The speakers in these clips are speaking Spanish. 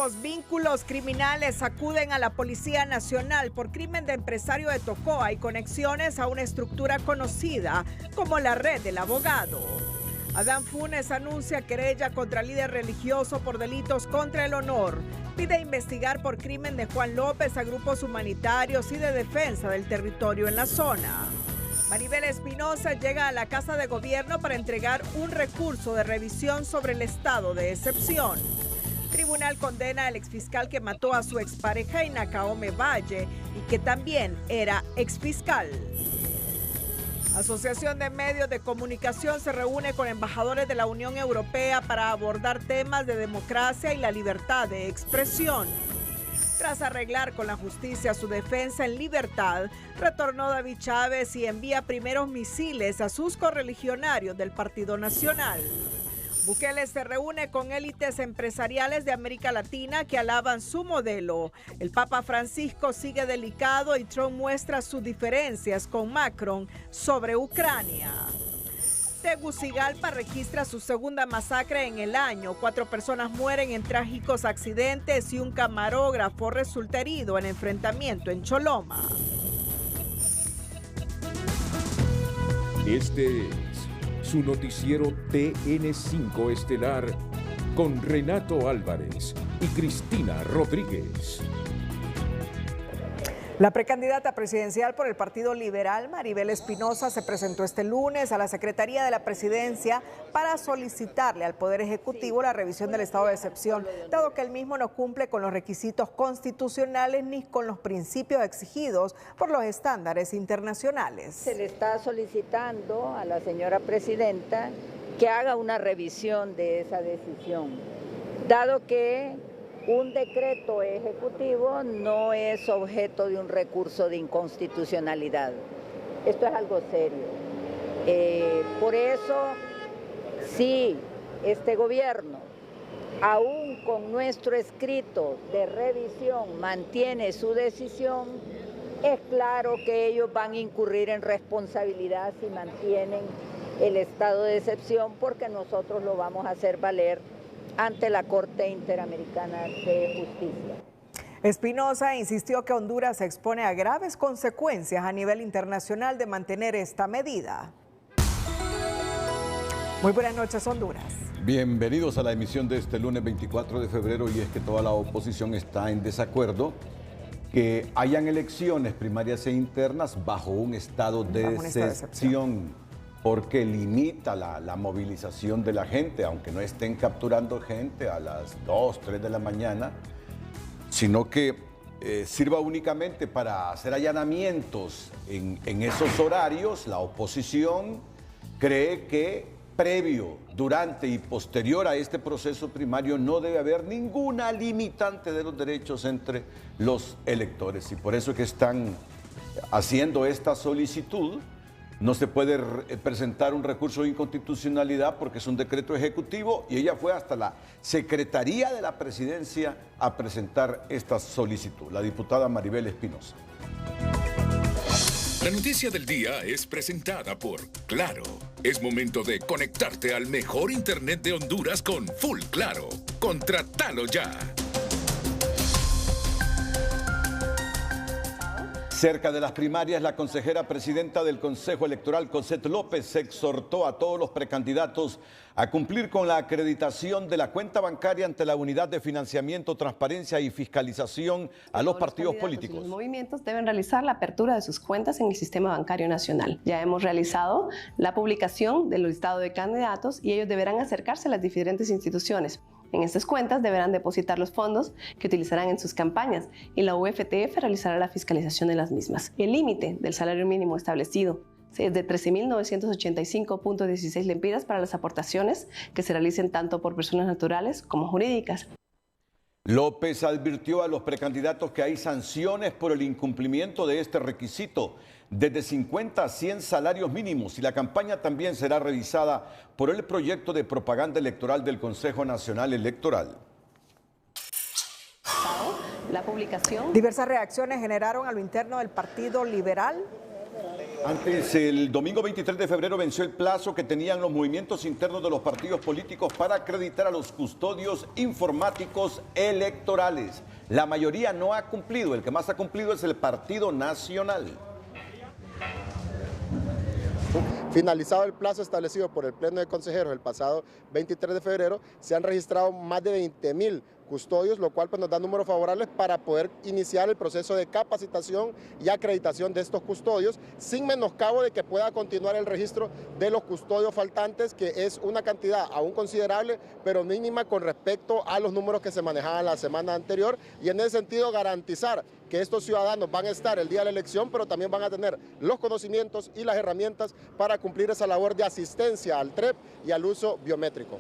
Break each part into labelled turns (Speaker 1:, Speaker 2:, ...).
Speaker 1: Nuevos vínculos criminales acuden a la Policía Nacional por crimen de empresario de Tocoa y conexiones a una estructura conocida como la Red del Abogado. Adán Funes anuncia querella contra líder religioso por delitos contra el honor. Pide investigar por crimen de Juan López a grupos humanitarios y de defensa del territorio en la zona. Maribel Espinosa llega a la Casa de Gobierno para entregar un recurso de revisión sobre el estado de excepción. Tribunal condena al exfiscal que mató a su expareja Inacaome Valle y que también era exfiscal. Asociación de Medios de Comunicación se reúne con embajadores de la Unión Europea para abordar temas de democracia y la libertad de expresión. Tras arreglar con la justicia su defensa en libertad, retornó David Chávez y envía primeros misiles a sus correligionarios del Partido Nacional. Bukele se reúne con élites empresariales de América Latina que alaban su modelo. El Papa Francisco sigue delicado y Trump muestra sus diferencias con Macron sobre Ucrania. Tegucigalpa registra su segunda masacre en el año. 4 personas mueren en trágicos accidentes y un camarógrafo resulta herido en enfrentamiento en Choloma.
Speaker 2: Este es su noticiero TN5 Estelar con Renato Álvarez y Cristina Rodríguez.
Speaker 1: La precandidata presidencial por el Partido Liberal, Maribel Espinosa, se presentó este lunes a la Secretaría de la Presidencia para solicitarle al Poder Ejecutivo la revisión del estado de excepción, dado que el mismo no cumple con los requisitos constitucionales ni con los principios exigidos por los estándares internacionales.
Speaker 3: Se le está solicitando a la señora presidenta que haga una revisión de esa decisión, dado que un decreto ejecutivo no es objeto de un recurso de inconstitucionalidad. Esto es algo serio. Por eso, si este gobierno, aún con nuestro escrito de revisión, mantiene su decisión, es claro que ellos van a incurrir en responsabilidad si mantienen el estado de excepción, porque nosotros lo vamos a hacer valer ante la Corte Interamericana de Justicia.
Speaker 1: Espinosa insistió que Honduras se expone a graves consecuencias a nivel internacional de mantener esta medida. Muy buenas noches, Honduras.
Speaker 4: Bienvenidos a la emisión de este lunes 24 de febrero, y es que toda la oposición está en desacuerdo que hayan elecciones primarias e internas bajo un estado de excepción, porque limita la movilización de la gente, aunque no estén capturando gente a las 2, 3 de la mañana, sino que sirva únicamente para hacer allanamientos en esos horarios. La oposición cree que previo, durante y posterior a este proceso primario no debe haber ninguna limitante de los derechos entre los electores, y por eso es que están haciendo esta solicitud. No se puede presentar un recurso de inconstitucionalidad porque es un decreto ejecutivo, y ella fue hasta la Secretaría de la Presidencia a presentar esta solicitud, la diputada Maribel Espinosa.
Speaker 2: La noticia del día es presentada por Claro. Es momento de conectarte al mejor internet de Honduras con Full Claro. Contratalo ya.
Speaker 4: Cerca de las primarias, la consejera presidenta del Consejo Electoral, Cosette López, exhortó a todos los precandidatos a cumplir con la acreditación de la cuenta bancaria ante la Unidad de Financiamiento, Transparencia y Fiscalización a los partidos políticos.
Speaker 5: Los movimientos deben realizar la apertura de sus cuentas en el Sistema Bancario Nacional. Ya hemos realizado la publicación del listado de candidatos y ellos deberán acercarse a las diferentes instituciones. En estas cuentas deberán depositar los fondos que utilizarán en sus campañas, y la UFTF realizará la fiscalización de las mismas. El límite del salario mínimo establecido es de 13.985.16 lempiras para las aportaciones que se realicen tanto por personas naturales como jurídicas.
Speaker 4: López advirtió a los precandidatos que hay sanciones por el incumplimiento de este requisito, desde 50 a 100 salarios mínimos, y la campaña también será revisada por el proyecto de propaganda electoral del Consejo Nacional Electoral.
Speaker 5: La publicación.
Speaker 1: Diversas reacciones generaron a lo interno del Partido Liberal.
Speaker 4: Antes, el domingo 23 de febrero venció el plazo que tenían los movimientos internos de los partidos políticos para acreditar a los custodios informáticos electorales. La mayoría no ha cumplido, el que más ha cumplido es el Partido Nacional.
Speaker 6: Finalizado el plazo establecido por el Pleno de Consejeros el pasado 23 de febrero, se han registrado más de 20,000 custodios, lo cual pues, nos da números favorables para poder iniciar el proceso de capacitación y acreditación de estos custodios, sin menoscabo de que pueda continuar el registro de los custodios faltantes, que es una cantidad aún considerable, pero mínima con respecto a los números que se manejaban la semana anterior, y en ese sentido garantizar que estos ciudadanos van a estar el día de la elección, pero también van a tener los conocimientos y las herramientas para cumplir esa labor de asistencia al TREP y al uso biométrico.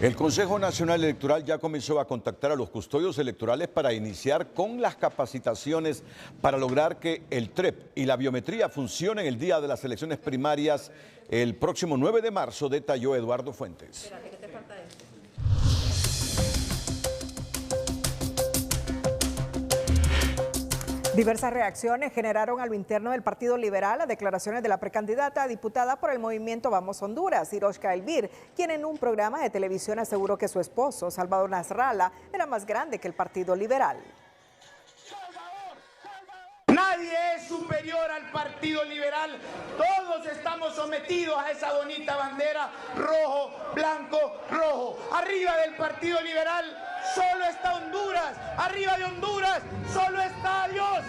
Speaker 4: El Consejo Nacional Electoral ya comenzó a contactar a los custodios electorales para iniciar con las capacitaciones para lograr que el TREP y la biometría funcionen el día de las elecciones primarias el próximo 9 de marzo, detalló Eduardo Fuentes.
Speaker 1: Diversas reacciones generaron a lo interno del Partido Liberal las declaraciones de la precandidata a diputada por el movimiento Vamos Honduras, Iroshka Elvir, quien en un programa de televisión aseguró que su esposo, Salvador Nasralla, era más grande que el Partido Liberal.
Speaker 7: Nadie es superior al Partido Liberal, todos estamos sometidos a esa bonita bandera rojo, blanco, rojo. Arriba del Partido Liberal solo está Honduras, arriba de Honduras solo está Dios.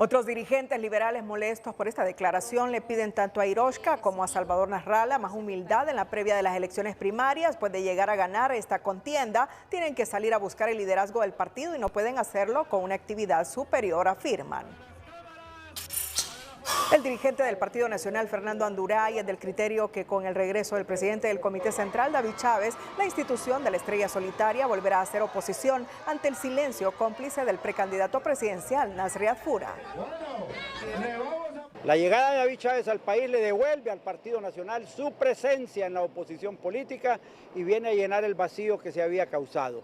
Speaker 1: Otros dirigentes liberales molestos por esta declaración le piden tanto a Iroshka como a Salvador Nasralla más humildad en la previa de las elecciones primarias, pues de llegar a ganar esta contienda tienen que salir a buscar el liderazgo del partido y no pueden hacerlo con una actividad superior, afirman. El dirigente del Partido Nacional, Fernando Anduray, es del criterio que con el regreso del presidente del Comité Central, David Chávez, la institución de la estrella solitaria volverá a hacer oposición ante el silencio cómplice del precandidato presidencial, Nasriat Fura.
Speaker 8: La llegada de David Chávez al país le devuelve al Partido Nacional su presencia en la oposición política y viene a llenar el vacío que se había causado.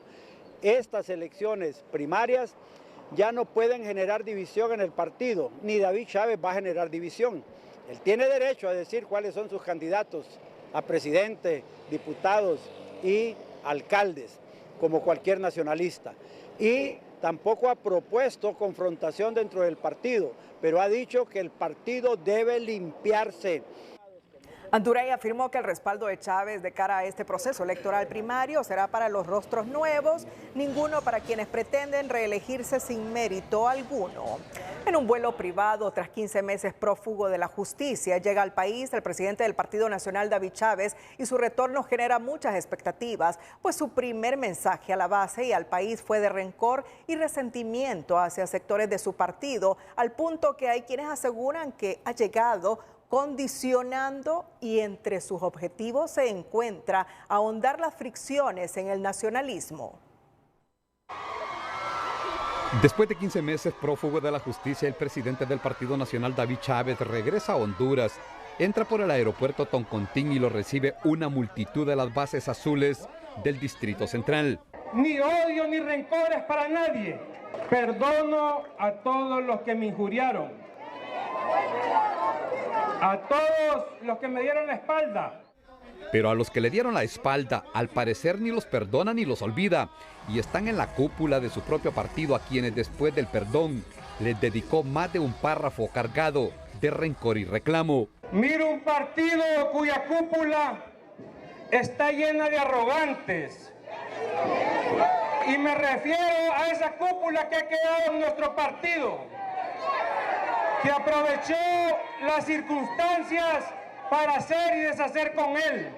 Speaker 8: Estas elecciones primarias ya no pueden generar división en el partido, ni David Chávez va a generar división. Él tiene derecho a decir cuáles son sus candidatos a presidente, diputados y alcaldes, como cualquier nacionalista. Y tampoco ha propuesto confrontación dentro del partido, pero ha dicho que el partido debe limpiarse.
Speaker 1: Anduray afirmó que el respaldo de Chávez de cara a este proceso electoral primario será para los rostros nuevos, ninguno para quienes pretenden reelegirse sin mérito alguno. En un vuelo privado, tras 15 meses prófugo de la justicia, llega al país el presidente del Partido Nacional, David Chávez, y su retorno genera muchas expectativas, pues su primer mensaje a la base y al país fue de rencor y resentimiento hacia sectores de su partido, al punto que hay quienes aseguran que ha llegado condicionando y entre sus objetivos se encuentra ahondar las fricciones en el nacionalismo.
Speaker 9: Después de 15 meses prófugo de la justicia, el presidente del Partido Nacional, David Chávez, regresa a Honduras, entra por el aeropuerto Toncontín y lo recibe una multitud de las bases azules del Distrito Central.
Speaker 10: Ni odio ni rencores para nadie. Perdono a todos los que me injuriaron. A todos los que me dieron la espalda.
Speaker 9: Pero a los que le dieron la espalda, al parecer ni los perdona ni los olvida. Y están en la cúpula de su propio partido, a quienes después del perdón les dedicó más de un párrafo cargado de rencor y reclamo.
Speaker 10: Miro un partido cuya cúpula está llena de arrogantes. Y me refiero a esa cúpula que ha quedado en nuestro partido, que aprovechó las circunstancias para hacer y deshacer con él.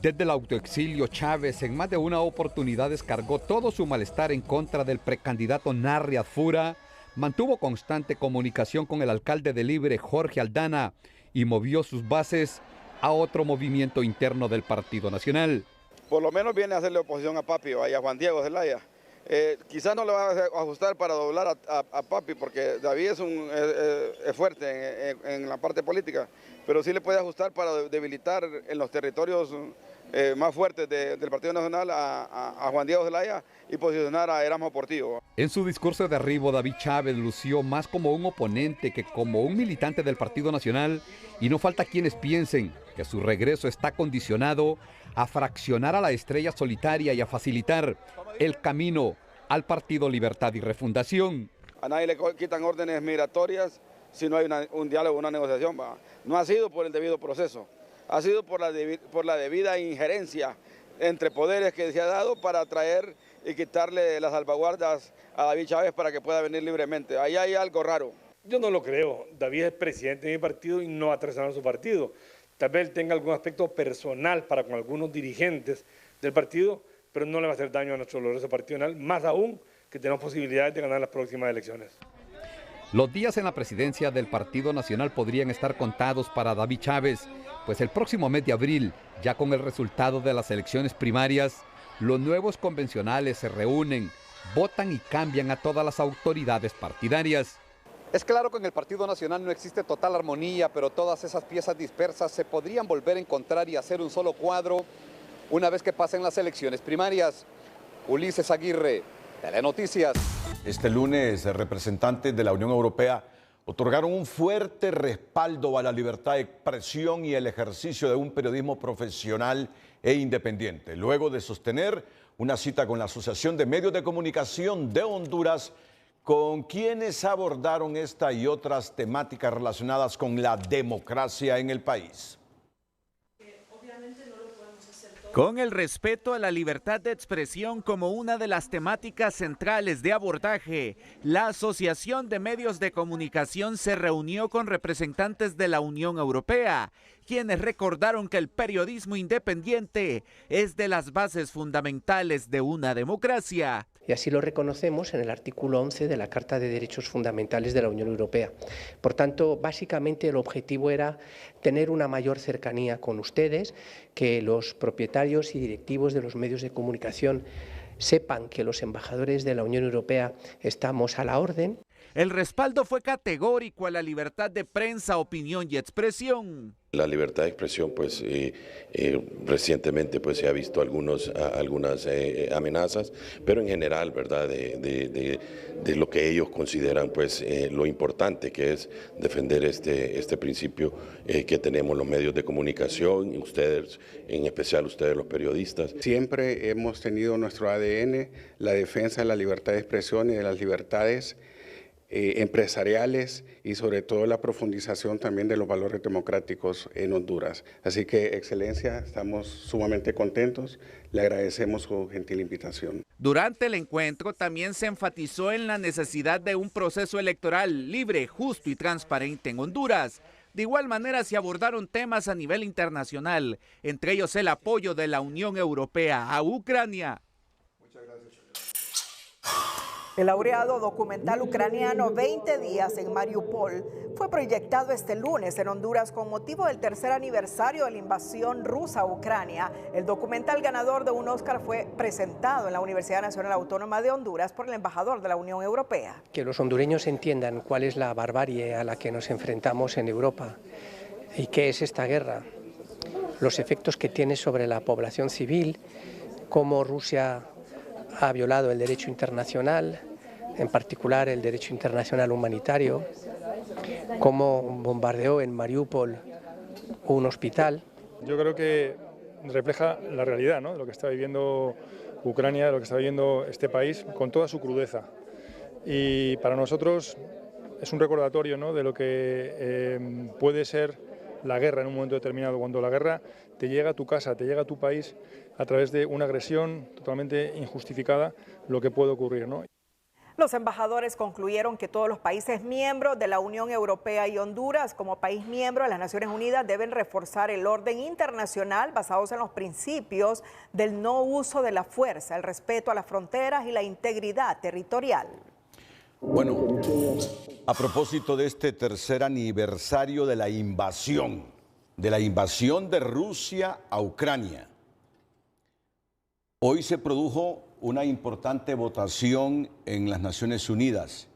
Speaker 9: Desde el autoexilio, Chávez en más de una oportunidad descargó todo su malestar en contra del precandidato Nasriat Fura, mantuvo constante comunicación con el alcalde de Libre, Jorge Aldana, y movió sus bases a otro movimiento interno del Partido Nacional.
Speaker 11: Por lo menos viene a hacerle oposición a Papi y a Juan Diego Zelaya. Quizás no le va a ajustar para doblar a Papi, porque David es fuerte en la parte política, pero sí le puede ajustar para debilitar en los territorios más fuertes del Partido Nacional a Juan Diego Zelaya y posicionar a Erasmo Portillo.
Speaker 9: En su discurso de arribo, David Chávez lució más como un oponente que como un militante del Partido Nacional, y no falta quienes piensen que su regreso está condicionado a fraccionar a la estrella solitaria y a facilitar el camino al Partido Libertad y Refundación.
Speaker 11: A nadie le quitan órdenes migratorias si no hay un diálogo, una negociación. No ha sido por el debido proceso, ha sido por la debida injerencia entre poderes que se ha dado para traer y quitarle las salvaguardas a David Chávez para que pueda venir libremente. Ahí hay algo raro.
Speaker 10: Yo no lo creo. David es presidente de mi partido y no ha traicionado su partido. Tal vez él tenga algún aspecto personal para con algunos dirigentes del partido, pero no le va a hacer daño a nuestro glorioso partido nacional, más aún que tenemos posibilidades de ganar las próximas elecciones.
Speaker 9: Los días en la presidencia del Partido Nacional podrían estar contados para David Chávez, pues el próximo mes de abril, ya con el resultado de las elecciones primarias, los nuevos convencionales se reúnen, votan y cambian a todas las autoridades partidarias.
Speaker 12: Es claro que en el Partido Nacional no existe total armonía, pero todas esas piezas dispersas se podrían volver a encontrar y hacer un solo cuadro una vez que pasen las elecciones primarias. Ulises Aguirre, Telenoticias.
Speaker 4: Este lunes, representantes de la Unión Europea otorgaron un fuerte respaldo a la libertad de expresión y el ejercicio de un periodismo profesional e independiente, luego de sostener una cita con la Asociación de Medios de Comunicación de Honduras, con quienes abordaron esta y otras temáticas relacionadas con la democracia en el país.
Speaker 13: Con el respeto a la libertad de expresión como una de las temáticas centrales de abordaje, la Asociación de Medios de Comunicación se reunió con representantes de la Unión Europea, quienes recordaron que el periodismo independiente es de las bases fundamentales de una democracia.
Speaker 14: Y así lo reconocemos en el artículo 11 de la Carta de Derechos Fundamentales de la Unión Europea. Por tanto, básicamente el objetivo era tener una mayor cercanía con ustedes, que los propietarios y directivos de los medios de comunicación sepan que los embajadores de la Unión Europea estamos a la orden.
Speaker 13: El respaldo fue categórico a la libertad de prensa, opinión y expresión.
Speaker 15: La libertad de expresión, pues recientemente pues se ha visto algunas amenazas, pero en general, ¿verdad? De lo que ellos consideran pues lo importante que es defender este principio que tenemos los medios de comunicación, y ustedes, en especial ustedes los periodistas.
Speaker 16: Siempre hemos tenido nuestro ADN, la defensa de la libertad de expresión y de las libertades empresariales y sobre todo la profundización también de los valores democráticos en Honduras. Así que, Excelencia, estamos sumamente contentos, le agradecemos su gentil invitación.
Speaker 13: Durante el encuentro también se enfatizó en la necesidad de un proceso electoral libre, justo y transparente en Honduras. De igual manera se abordaron temas a nivel internacional, entre ellos el apoyo de la Unión Europea a Ucrania.
Speaker 1: El laureado documental ucraniano 20 días en Mariupol fue proyectado este lunes en Honduras con motivo del tercer aniversario de la invasión rusa a Ucrania. El documental ganador de un Oscar fue presentado en la Universidad Nacional Autónoma de Honduras por el embajador de la Unión Europea.
Speaker 14: Que los hondureños entiendan cuál es la barbarie a la que nos enfrentamos en Europa y qué es esta guerra, los efectos que tiene sobre la población civil, cómo Rusia ha violado el derecho internacional, en particular el derecho internacional humanitario, cómo bombardeó en Mariupol un hospital.
Speaker 17: Yo creo que refleja la realidad, ¿no?, de lo que está viviendo Ucrania, de lo que está viviendo este país, con toda su crudeza. Y para nosotros es un recordatorio, ¿no?, de lo que puede ser la guerra en un momento determinado, cuando la guerra te llega a tu casa, te llega a tu país a través de una agresión totalmente injustificada, lo que puede ocurrir, ¿no?
Speaker 1: Los embajadores concluyeron que todos los países miembros de la Unión Europea y Honduras, como país miembro de las Naciones Unidas, deben reforzar el orden internacional basados en los principios del no uso de la fuerza, el respeto a las fronteras y la integridad territorial.
Speaker 4: Bueno, a propósito de este tercer aniversario de la invasión de Rusia a Ucrania, hoy se produjo una importante votación en las Naciones Unidas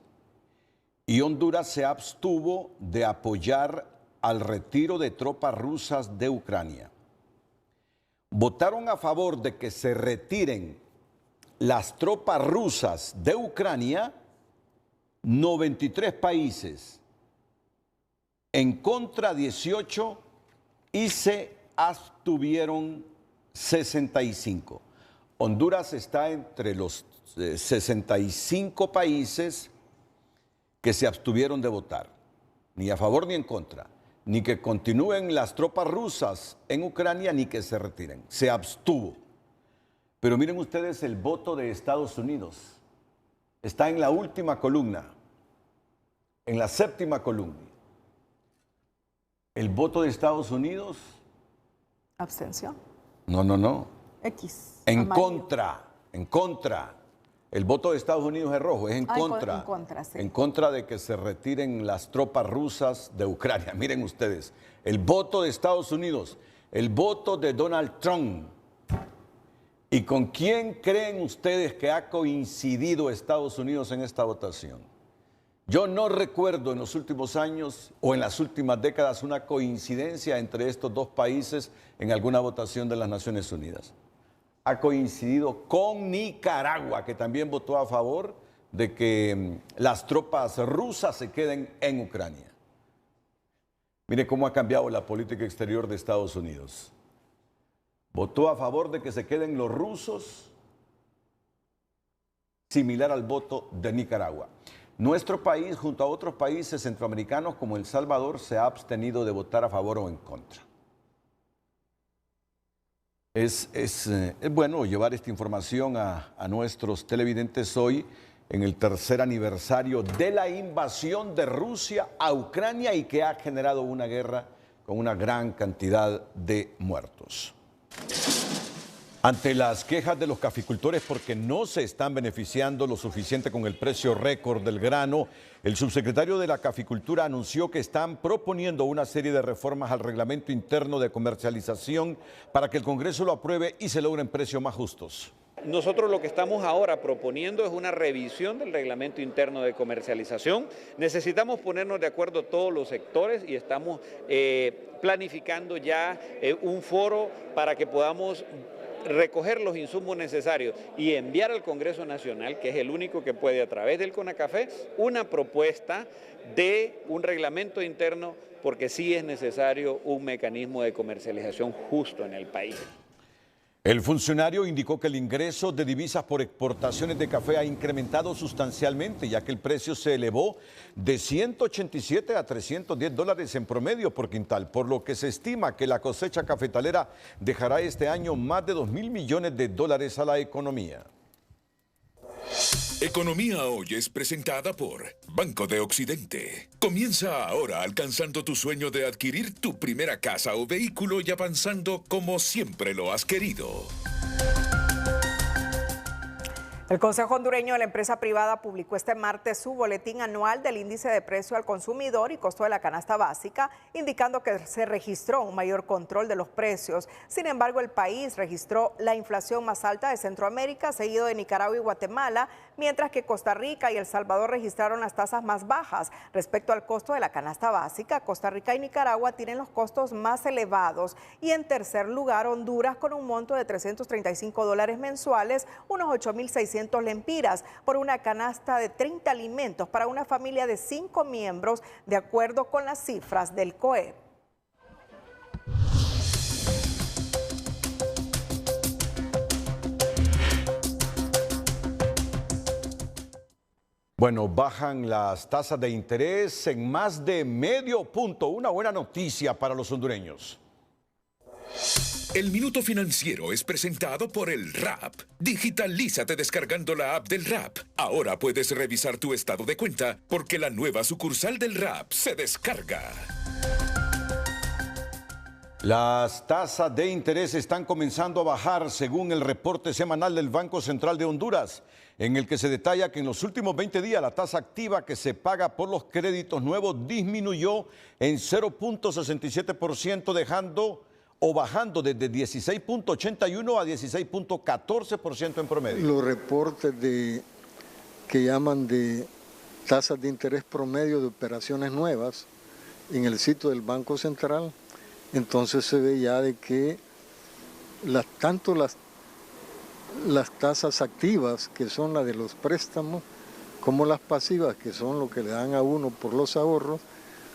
Speaker 4: y Honduras se abstuvo de apoyar al retiro de tropas rusas de Ucrania. votaron a favor de que se retiren las tropas rusas de Ucrania 93 países, en contra 18 y se abstuvieron 65. Honduras está entre los 65 países que se abstuvieron de votar, ni a favor ni en contra, ni que continúen las tropas rusas en Ucrania, ni que se retiren. Se abstuvo. Pero miren ustedes el voto de Estados Unidos. Está en la última columna, en la séptima columna. El voto de Estados Unidos.
Speaker 1: Abstención.
Speaker 4: No.
Speaker 1: X.
Speaker 4: En
Speaker 1: amarillo.
Speaker 4: contra. El voto de Estados Unidos es rojo, es en contra.
Speaker 1: En contra, sí.
Speaker 4: En contra de que se retiren las tropas rusas de Ucrania. Miren ustedes, el voto de Estados Unidos, el voto de Donald Trump. ¿Y con quién creen ustedes que ha coincidido Estados Unidos en esta votación? Yo no recuerdo en los últimos años o en las últimas décadas una coincidencia entre estos dos países en alguna votación de las Naciones Unidas. Ha coincidido con Nicaragua, que también votó a favor de que las tropas rusas se queden en Ucrania. Mire cómo ha cambiado la política exterior de Estados Unidos. Votó a favor de que se queden los rusos, similar al voto de Nicaragua. Nuestro país, junto a otros países centroamericanos como El Salvador, se ha abstenido de votar a favor o en contra. Es bueno llevar esta información a nuestros televidentes hoy en el tercer aniversario de la invasión de Rusia a Ucrania y que ha generado una guerra con una gran cantidad de muertos. Ante las quejas de los caficultores porque no se están beneficiando lo suficiente con el precio récord del grano, el subsecretario de la Caficultura anunció que están proponiendo una serie de reformas al reglamento interno de comercialización para que el Congreso lo apruebe y se logren precios más justos.
Speaker 18: Nosotros lo que estamos ahora proponiendo es una revisión del reglamento interno de comercialización. Necesitamos ponernos de acuerdo todos los sectores y estamos planificando ya un foro para que podamos recoger los insumos necesarios y enviar al Congreso Nacional, que es el único que puede a través del CONACAFE, una propuesta de un reglamento interno, porque sí es necesario un mecanismo de comercialización justo en el país.
Speaker 4: El funcionario indicó que el ingreso de divisas por exportaciones de café ha incrementado sustancialmente, ya que el precio se elevó de 187 a 310 dólares en promedio por quintal, por lo que se estima que la cosecha cafetalera dejará este año más de 2.000 millones de dólares a la economía.
Speaker 2: Economía Hoy es presentada por Banco de Occidente. Comienza ahora alcanzando tu sueño de adquirir tu primera casa o vehículo y avanzando como siempre lo has querido.
Speaker 1: El Consejo Hondureño de la Empresa Privada publicó este martes su boletín anual del índice de precio al consumidor y costo de la canasta básica, indicando que se registró un mayor control de los precios. Sin embargo, el país registró la inflación más alta de Centroamérica, seguido de Nicaragua y Guatemala, mientras que Costa Rica y El Salvador registraron las tasas más bajas. Respecto al costo de la canasta básica, Costa Rica y Nicaragua tienen los costos más elevados. Y en tercer lugar, Honduras, con un monto de $335 mensuales, unos 8.600 lempiras por una canasta de 30 alimentos para una familia de 5 miembros, de acuerdo con las cifras del COE.
Speaker 4: Bueno, bajan las tasas de interés en más de medio punto. Una buena noticia para los hondureños.
Speaker 2: El Minuto Financiero es presentado por el RAP. Digitalízate descargando la app del RAP. Ahora puedes revisar tu estado de cuenta porque la nueva sucursal del RAP se descarga.
Speaker 4: Las tasas de interés están comenzando a bajar según el reporte semanal del Banco Central de Honduras, en el que se detalla que en los últimos 20 días la tasa activa que se paga por los créditos nuevos disminuyó en 0.67%, bajando desde 16.81 a 16.14% en promedio.
Speaker 19: Los reportes que llaman de tasas de interés promedio de operaciones nuevas en el sitio del Banco Central, entonces se ve ya de que tanto las tasas activas, que son las de los préstamos, como las pasivas, que son lo que le dan a uno por los ahorros,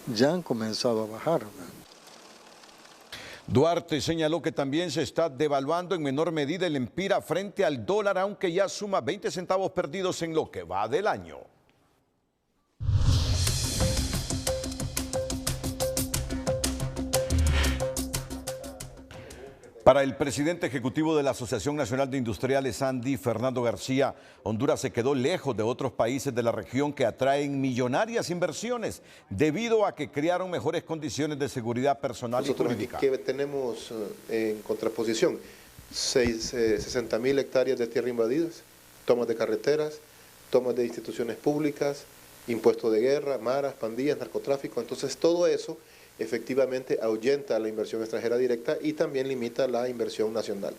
Speaker 19: ya han comenzado a bajar.
Speaker 4: Duarte señaló que también se está devaluando en menor medida el empira frente al dólar, aunque ya suma 20 centavos perdidos en lo que va del año. Para el presidente ejecutivo de la Asociación Nacional de Industriales, ANDI, Fernando García, Honduras se quedó lejos de otros países de la región que atraen millonarias inversiones debido a que crearon mejores condiciones de seguridad personal y jurídica.
Speaker 20: Que tenemos en contraposición 60.000 hectáreas de tierra invadidas, tomas de carreteras, tomas de instituciones públicas, impuestos de guerra, maras, pandillas, narcotráfico. Entonces todo eso efectivamente ahuyenta la inversión extranjera directa y también limita la inversión nacional.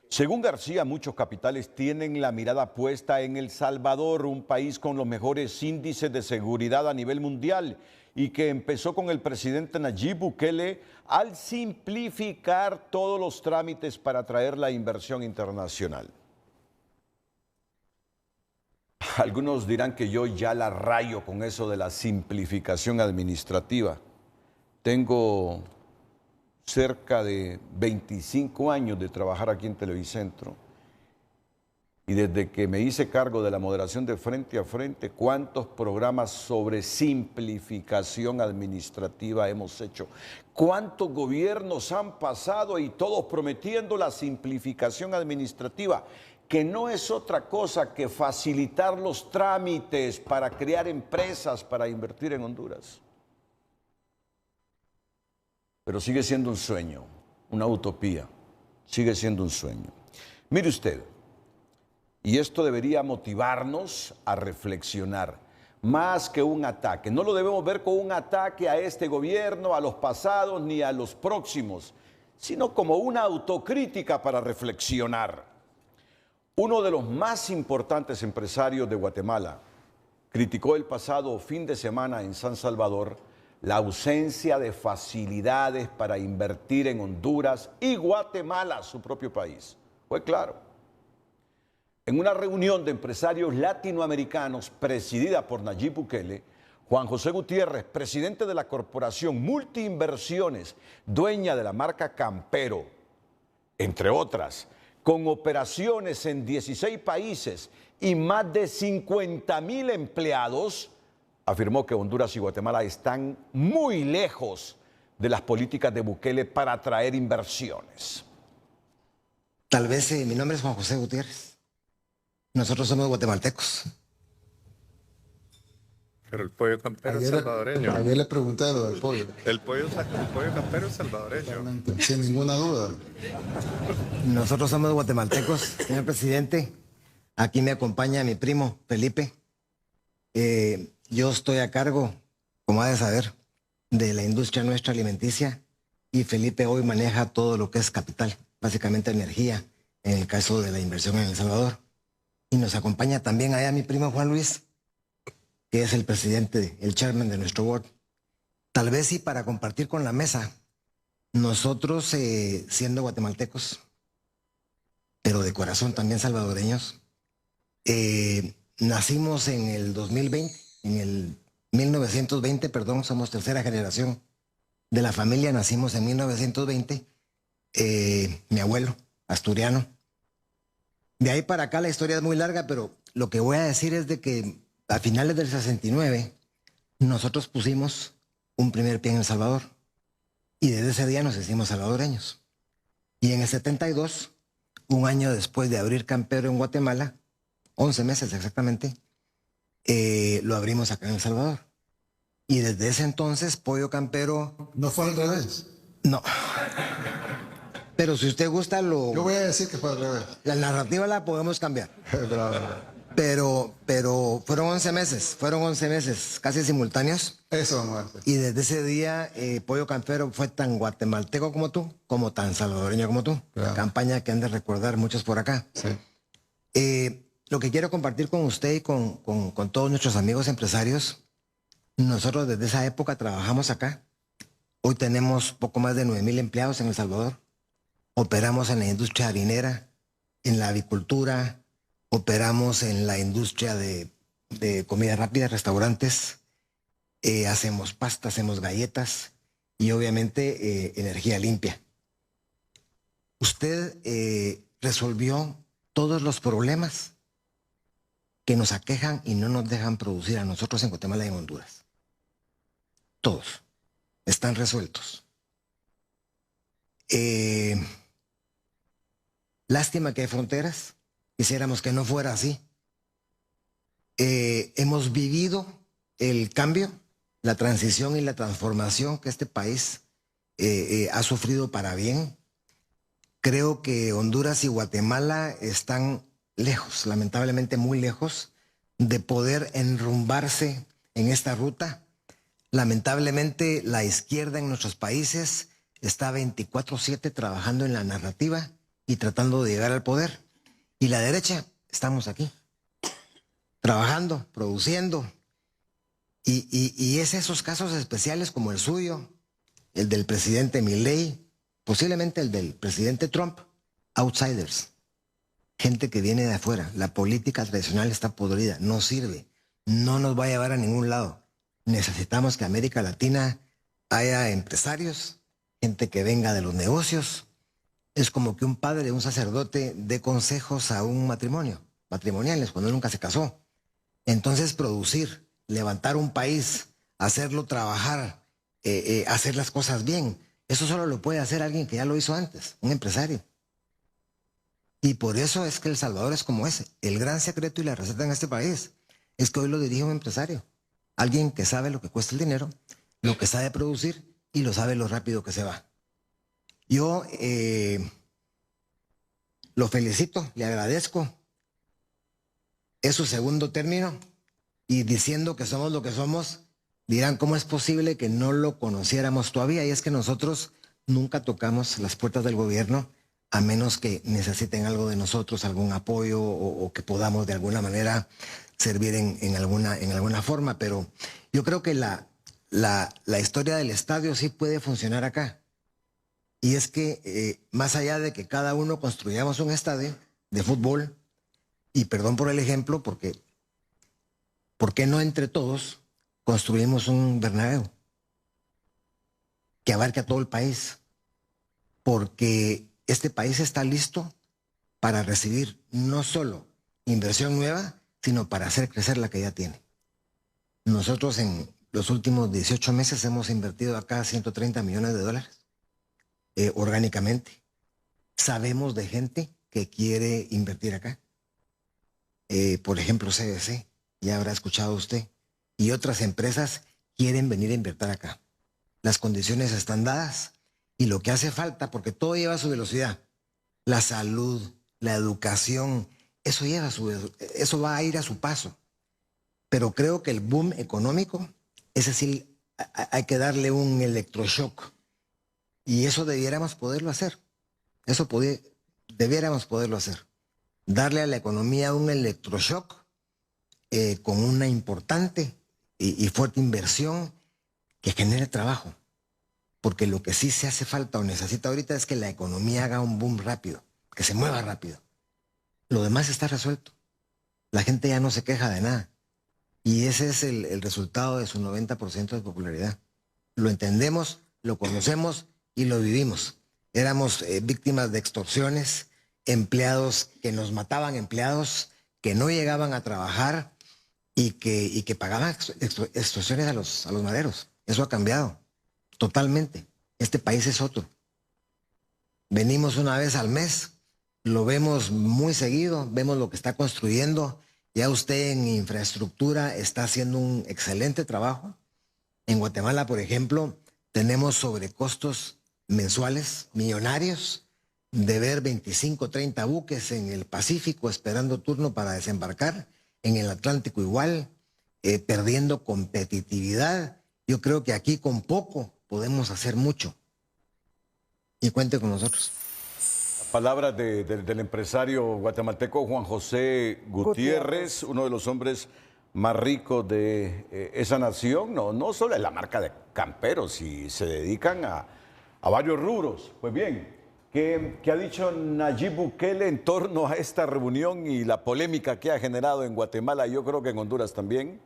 Speaker 4: Según García, muchos capitales tienen la mirada puesta en El Salvador, un país con los mejores índices de seguridad a nivel mundial y que empezó con el presidente Nayib Bukele al simplificar todos los trámites para atraer la inversión internacional. Algunos dirán que yo ya la rayo con eso de la simplificación administrativa. Tengo cerca de 25 años de trabajar aquí en Televicentro y desde que me hice cargo de la moderación de Frente a Frente, ¿cuántos programas sobre simplificación administrativa hemos hecho? ¿Cuántos gobiernos han pasado y todos prometiendo la simplificación administrativa? Que no es otra cosa que facilitar los trámites para crear empresas, para invertir en Honduras. Pero sigue siendo un sueño, una utopía, sigue siendo un sueño. Mire usted, y esto debería motivarnos a reflexionar, más que un ataque. No lo debemos ver como un ataque a este gobierno, a los pasados ni a los próximos, sino como una autocrítica para reflexionar. Uno de los más importantes empresarios de Guatemala criticó el pasado fin de semana en San Salvador la ausencia de facilidades para invertir en Honduras y Guatemala, su propio país. Fue claro. En una reunión de empresarios latinoamericanos presidida por Nayib Bukele, Juan José Gutiérrez, presidente de la corporación Multiinversiones, dueña de la marca Campero, entre otras, con operaciones en 16 países y más de 50,000 empleados, afirmó que Honduras y Guatemala están muy lejos de las políticas de Bukele para atraer inversiones.
Speaker 21: Tal vez mi nombre es Juan José Gutiérrez. Nosotros somos guatemaltecos.
Speaker 22: Pero el pollo campero es salvadoreño.
Speaker 23: Ayer le pregunté lo del pollo.
Speaker 22: El pollo campero es salvadoreño.
Speaker 23: Realmente, sin ninguna duda.
Speaker 21: Nosotros somos guatemaltecos, señor presidente. Aquí me acompaña mi primo Felipe. Yo estoy a cargo, como ha de saber, de la industria nuestra alimenticia y Felipe hoy maneja todo lo que es capital, básicamente energía, en el caso de la inversión en El Salvador. Y nos acompaña también allá mi primo Juan Luis, que es el presidente, el chairman de nuestro board. Tal vez sí para compartir con la mesa, nosotros siendo guatemaltecos, pero de corazón también salvadoreños, nacimos en el 2020, en el 1920, perdón, somos tercera generación de la familia, nacimos en 1920, mi abuelo, asturiano. De ahí para acá la historia es muy larga, pero lo que voy a decir es de que a finales del 69 nosotros pusimos un primer pie en El Salvador y desde ese día nos hicimos salvadoreños. Y en el 72, un año después de abrir Campero en Guatemala, 11 meses exactamente, lo abrimos acá en El Salvador. Y desde ese entonces, Pollo Campero...
Speaker 23: ¿No fue al revés?
Speaker 21: No. Pero si usted gusta,
Speaker 23: Yo voy a decir que fue al revés.
Speaker 21: La narrativa la podemos cambiar. Pero fueron 11 meses, casi simultáneos.
Speaker 23: Eso vamos a hacer.
Speaker 21: Y desde ese día, Pollo Campero fue tan guatemalteco como tú, como tan salvadoreño como tú. Claro. Campaña que han de recordar muchos por acá. Sí. Lo que quiero compartir con usted y con todos nuestros amigos empresarios, nosotros desde esa época trabajamos acá. Hoy tenemos poco más de 9,000 empleados en El Salvador. operamos en la industria harinera, en la avicultura, operamos en la industria de comida rápida, restaurantes, hacemos pasta, hacemos galletas y obviamente energía limpia. Usted resolvió todos los problemas que nos aquejan y no nos dejan producir a nosotros en Guatemala y en Honduras. Todos están resueltos. Lástima que hay fronteras. Quisiéramos que no fuera así. Hemos vivido el cambio, la transición y la transformación que este país ha sufrido para bien. Creo que Honduras y Guatemala están lejos, lamentablemente muy lejos, de poder enrumbarse en esta ruta. Lamentablemente la izquierda en nuestros países está 24/7 trabajando en la narrativa y tratando de llegar al poder. Y la derecha, estamos aquí, trabajando, produciendo. Y es esos casos especiales como el suyo, el del presidente Milei, posiblemente el del presidente Trump, outsiders, gente que viene de afuera. La política tradicional está podrida, no sirve, no nos va a llevar a ningún lado. Necesitamos que América Latina haya empresarios, gente que venga de los negocios. Es como que un padre, un sacerdote dé consejos a un matrimonio, matrimoniales, cuando nunca se casó. Entonces producir, levantar un país, hacerlo trabajar, hacer las cosas bien, eso solo lo puede hacer alguien que ya lo hizo antes, un empresario. Y por eso es que El Salvador es como ese. El gran secreto y la receta en este país es que hoy lo dirige un empresario. Alguien que sabe lo que cuesta el dinero, lo que sabe producir y lo sabe lo rápido que se va. Yo lo felicito, le agradezco. Es su segundo término y diciendo que somos lo que somos, dirán cómo es posible que no lo conociéramos todavía. Y es que nosotros nunca tocamos las puertas del gobierno a menos que necesiten algo de nosotros, algún apoyo o que podamos de alguna manera servir en alguna forma. Pero yo creo que la historia del estadio sí puede funcionar acá. Y es que más allá de que cada uno construyamos un estadio de fútbol, y perdón por el ejemplo, porque ¿por qué no entre todos construimos un Bernabéu que abarque a todo el país? Porque este país está listo para recibir no solo inversión nueva, sino para hacer crecer la que ya tiene. Nosotros en los últimos 18 meses hemos invertido acá $130 millones orgánicamente. Sabemos de gente que quiere invertir acá. Por ejemplo, CBC, ya habrá escuchado usted, y otras empresas quieren venir a invertir acá. Las condiciones están dadas y lo que hace falta, porque todo lleva a su velocidad, la salud, la educación, eso va a ir a su paso. Pero creo que el boom económico, ese sí hay que darle un electroshock. Y eso debiéramos poderlo hacer. Debiéramos poderlo hacer. Darle a la economía un electroshock con una importante y fuerte inversión que genere trabajo. Porque lo que sí se hace falta o necesita ahorita es que la economía haga un boom rápido, que se mueva rápido. Lo demás está resuelto. La gente ya no se queja de nada. Y ese es el resultado de su 90% de popularidad. Lo entendemos, lo conocemos y lo vivimos. Éramos víctimas de extorsiones, empleados que nos mataban, empleados que no llegaban a trabajar y que pagaban extorsiones a los maderos. Eso ha cambiado totalmente. Este país es otro. Venimos una vez al mes, lo vemos muy seguido, vemos lo que está construyendo. Ya usted en infraestructura está haciendo un excelente trabajo. En Guatemala, por ejemplo, tenemos sobrecostos mensuales millonarios de ver 25, 30 buques en el Pacífico esperando turno para desembarcar, en el Atlántico igual, perdiendo competitividad. Yo creo que aquí con poco podemos hacer mucho. Y cuente con nosotros.
Speaker 4: Palabras del empresario guatemalteco Juan José Gutiérrez, uno de los hombres más ricos de esa nación. No solo es la marca de camperos, y se dedican a varios rubros. Pues bien, ¿Qué ha dicho Nayib Bukele en torno a esta reunión y la polémica que ha generado en Guatemala? Yo creo que en Honduras también.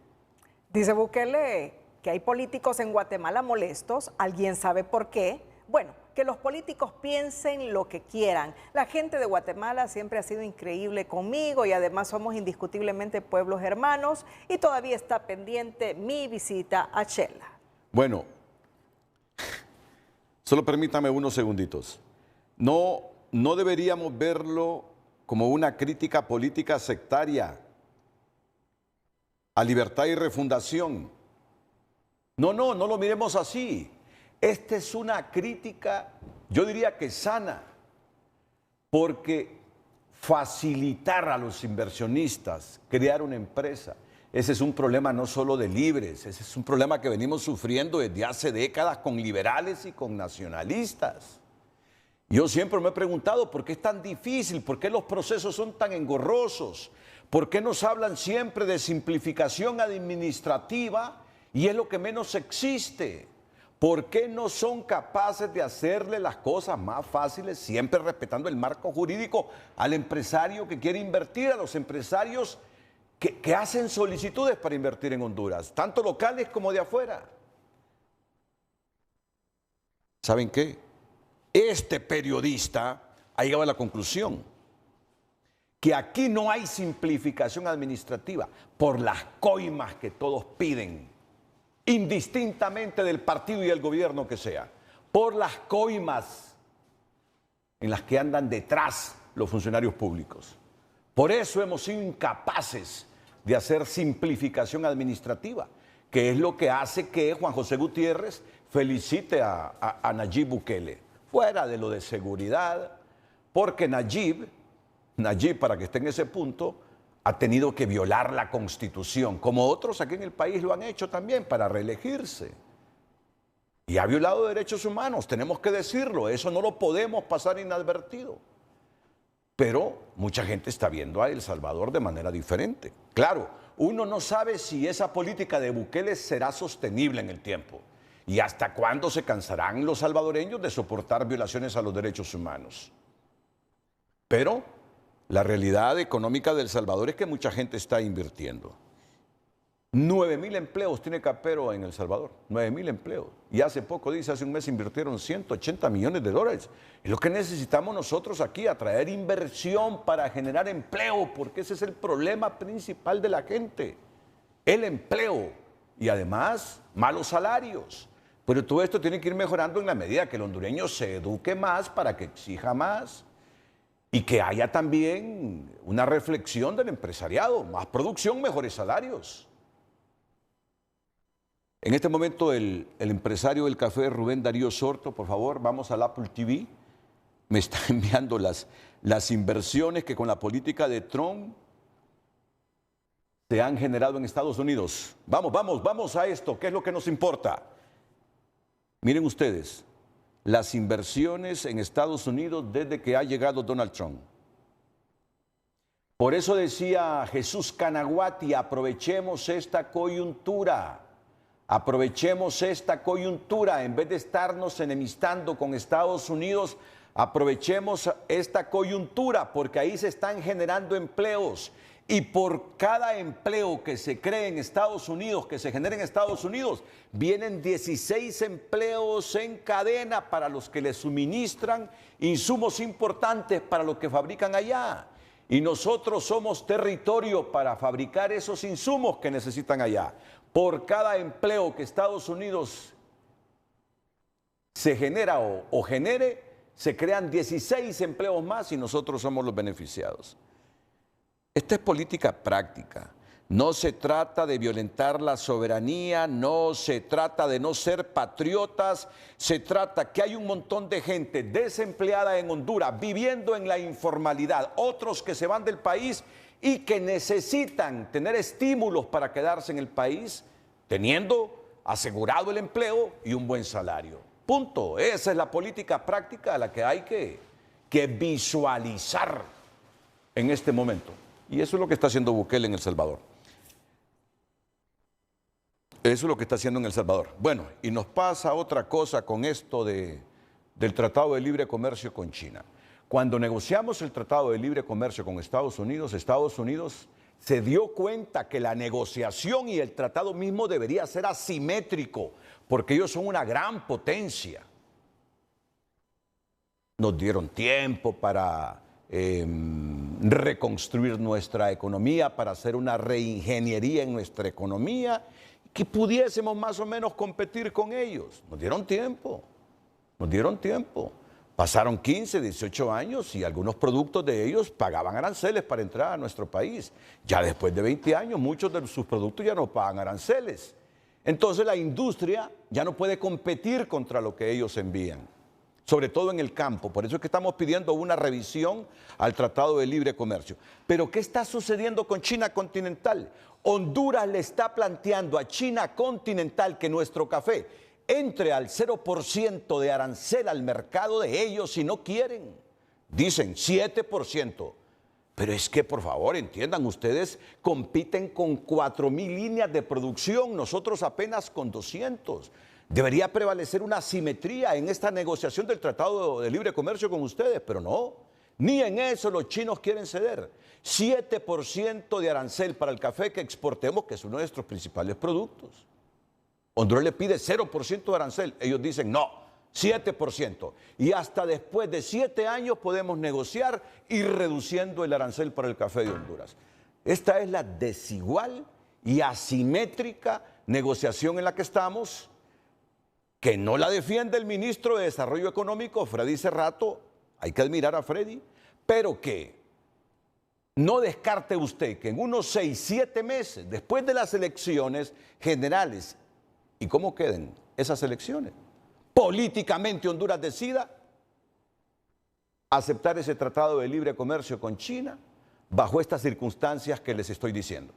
Speaker 1: Dice Bukele que hay políticos en Guatemala molestos. ¿Alguien sabe por qué? Bueno, que los políticos piensen lo que quieran. La gente de Guatemala siempre ha sido increíble conmigo y además somos indiscutiblemente pueblos hermanos y todavía está pendiente mi visita a Shela.
Speaker 4: Bueno, solo permítame unos segunditos. No deberíamos verlo como una crítica política sectaria a Libertad y Refundación. No lo miremos así. Esta es una crítica, yo diría que sana, porque facilitar a los inversionistas crear una empresa, ese es un problema no solo de libres, ese es un problema que venimos sufriendo desde hace décadas con liberales y con nacionalistas. Yo siempre me he preguntado por qué es tan difícil, por qué los procesos son tan engorrosos, por qué nos hablan siempre de simplificación administrativa y es lo que menos existe. ¿Por qué no son capaces de hacerle las cosas más fáciles, siempre respetando el marco jurídico al empresario que quiere invertir, a los empresarios que hacen solicitudes para invertir en Honduras, tanto locales como de afuera? ¿Saben qué? Este periodista ha llegado a la conclusión que aquí no hay simplificación administrativa por las coimas que todos piden, indistintamente del partido y el gobierno que sea, por las coimas en las que andan detrás los funcionarios públicos. Por eso hemos sido incapaces de hacer simplificación administrativa, que es lo que hace que Juan José Gutiérrez felicite a Nayib Bukele, fuera de lo de seguridad, porque Nayib, para que esté en ese punto, ha tenido que violar la Constitución, como otros aquí en el país lo han hecho también para reelegirse. Y ha violado derechos humanos, tenemos que decirlo, eso no lo podemos pasar inadvertido. Pero mucha gente está viendo a El Salvador de manera diferente. Claro, uno no sabe si esa política de Bukele será sostenible en el tiempo y hasta cuándo se cansarán los salvadoreños de soportar violaciones a los derechos humanos. Pero la realidad económica de El Salvador es que mucha gente está invirtiendo. 9,000 empleos tiene Capero en El Salvador, 9,000 empleos. Y hace poco, hace un mes invirtieron 180 millones de dólares. Es lo que necesitamos nosotros aquí, atraer inversión para generar empleo, porque ese es el problema principal de la gente, el empleo. Y además, malos salarios. Pero todo esto tiene que ir mejorando en la medida que el hondureño se eduque más para que exija más. Y que haya también una reflexión del empresariado, más producción, mejores salarios. En este momento el empresario del café, Rubén Darío Sorto, por favor, vamos al Apple TV. Me está enviando las inversiones que con la política de Trump se han generado en Estados Unidos. Vamos a esto, ¿qué es lo que nos importa? Miren ustedes, las inversiones en Estados Unidos desde que ha llegado Donald Trump. Por eso decía Jesús Canaguati, aprovechemos esta coyuntura. Aprovechemos esta coyuntura, en vez de estarnos enemistando con Estados Unidos, aprovechemos esta coyuntura porque ahí se están generando empleos y por cada empleo que se cree en Estados Unidos, que se genera en Estados Unidos, vienen 16 empleos en cadena para los que les suministran insumos importantes para lo que fabrican allá. Y nosotros somos territorio para fabricar esos insumos que necesitan allá. Por cada empleo que Estados Unidos se genera o genere, se crean 16 empleos más y nosotros somos los beneficiados. Esta es política práctica. No se trata de violentar la soberanía, no se trata de no ser patriotas, se trata que hay un montón de gente desempleada en Honduras, viviendo en la informalidad, otros que se van del país y que necesitan tener estímulos para quedarse en el país, teniendo asegurado el empleo y un buen salario. Punto. Esa es la política práctica a la que hay que visualizar en este momento. Y eso es lo que está haciendo Bukele en El Salvador. Eso es lo que está haciendo en El Salvador. Bueno, y nos pasa otra cosa con esto de del Tratado de Libre Comercio con China. Cuando negociamos el Tratado de Libre Comercio con Estados Unidos se dio cuenta que la negociación y el tratado mismo debería ser asimétrico, porque ellos son una gran potencia. Nos dieron tiempo para reconstruir nuestra economía, para hacer una reingeniería en nuestra economía, que pudiésemos más o menos competir con ellos. Nos dieron tiempo. Pasaron 15, 18 años y algunos productos de ellos pagaban aranceles para entrar a nuestro país. Ya después de 20 años, muchos de sus productos ya no pagan aranceles. Entonces la industria ya no puede competir contra lo que ellos envían, sobre todo en el campo. Por eso es que estamos pidiendo una revisión al Tratado de Libre Comercio. Pero ¿qué está sucediendo con China continental? Honduras le está planteando a China continental que nuestro café entre al 0% de arancel al mercado de ellos si no quieren. Dicen 7%. Pero es que, por favor, entiendan, ustedes compiten con 4,000 líneas de producción, nosotros apenas con 200. Debería prevalecer una asimetría en esta negociación del Tratado de Libre Comercio con ustedes, pero no. Ni en eso los chinos quieren ceder. 7% de arancel para el café que exportemos, que es uno de nuestros principales productos. Honduras le pide 0% de arancel. Ellos dicen no, 7%. Y hasta después de 7 años podemos negociar ir reduciendo el arancel para el café de Honduras. Esta es la desigual y asimétrica negociación en la que estamos, que no la defiende el ministro de Desarrollo Económico, Freddy Cerrato. Hay que admirar a Freddy, pero que no descarte usted que en unos 6, 7 meses, después de las elecciones generales, ¿y cómo queden esas elecciones? Políticamente Honduras decida aceptar ese tratado de libre comercio con China bajo estas circunstancias que les estoy diciendo.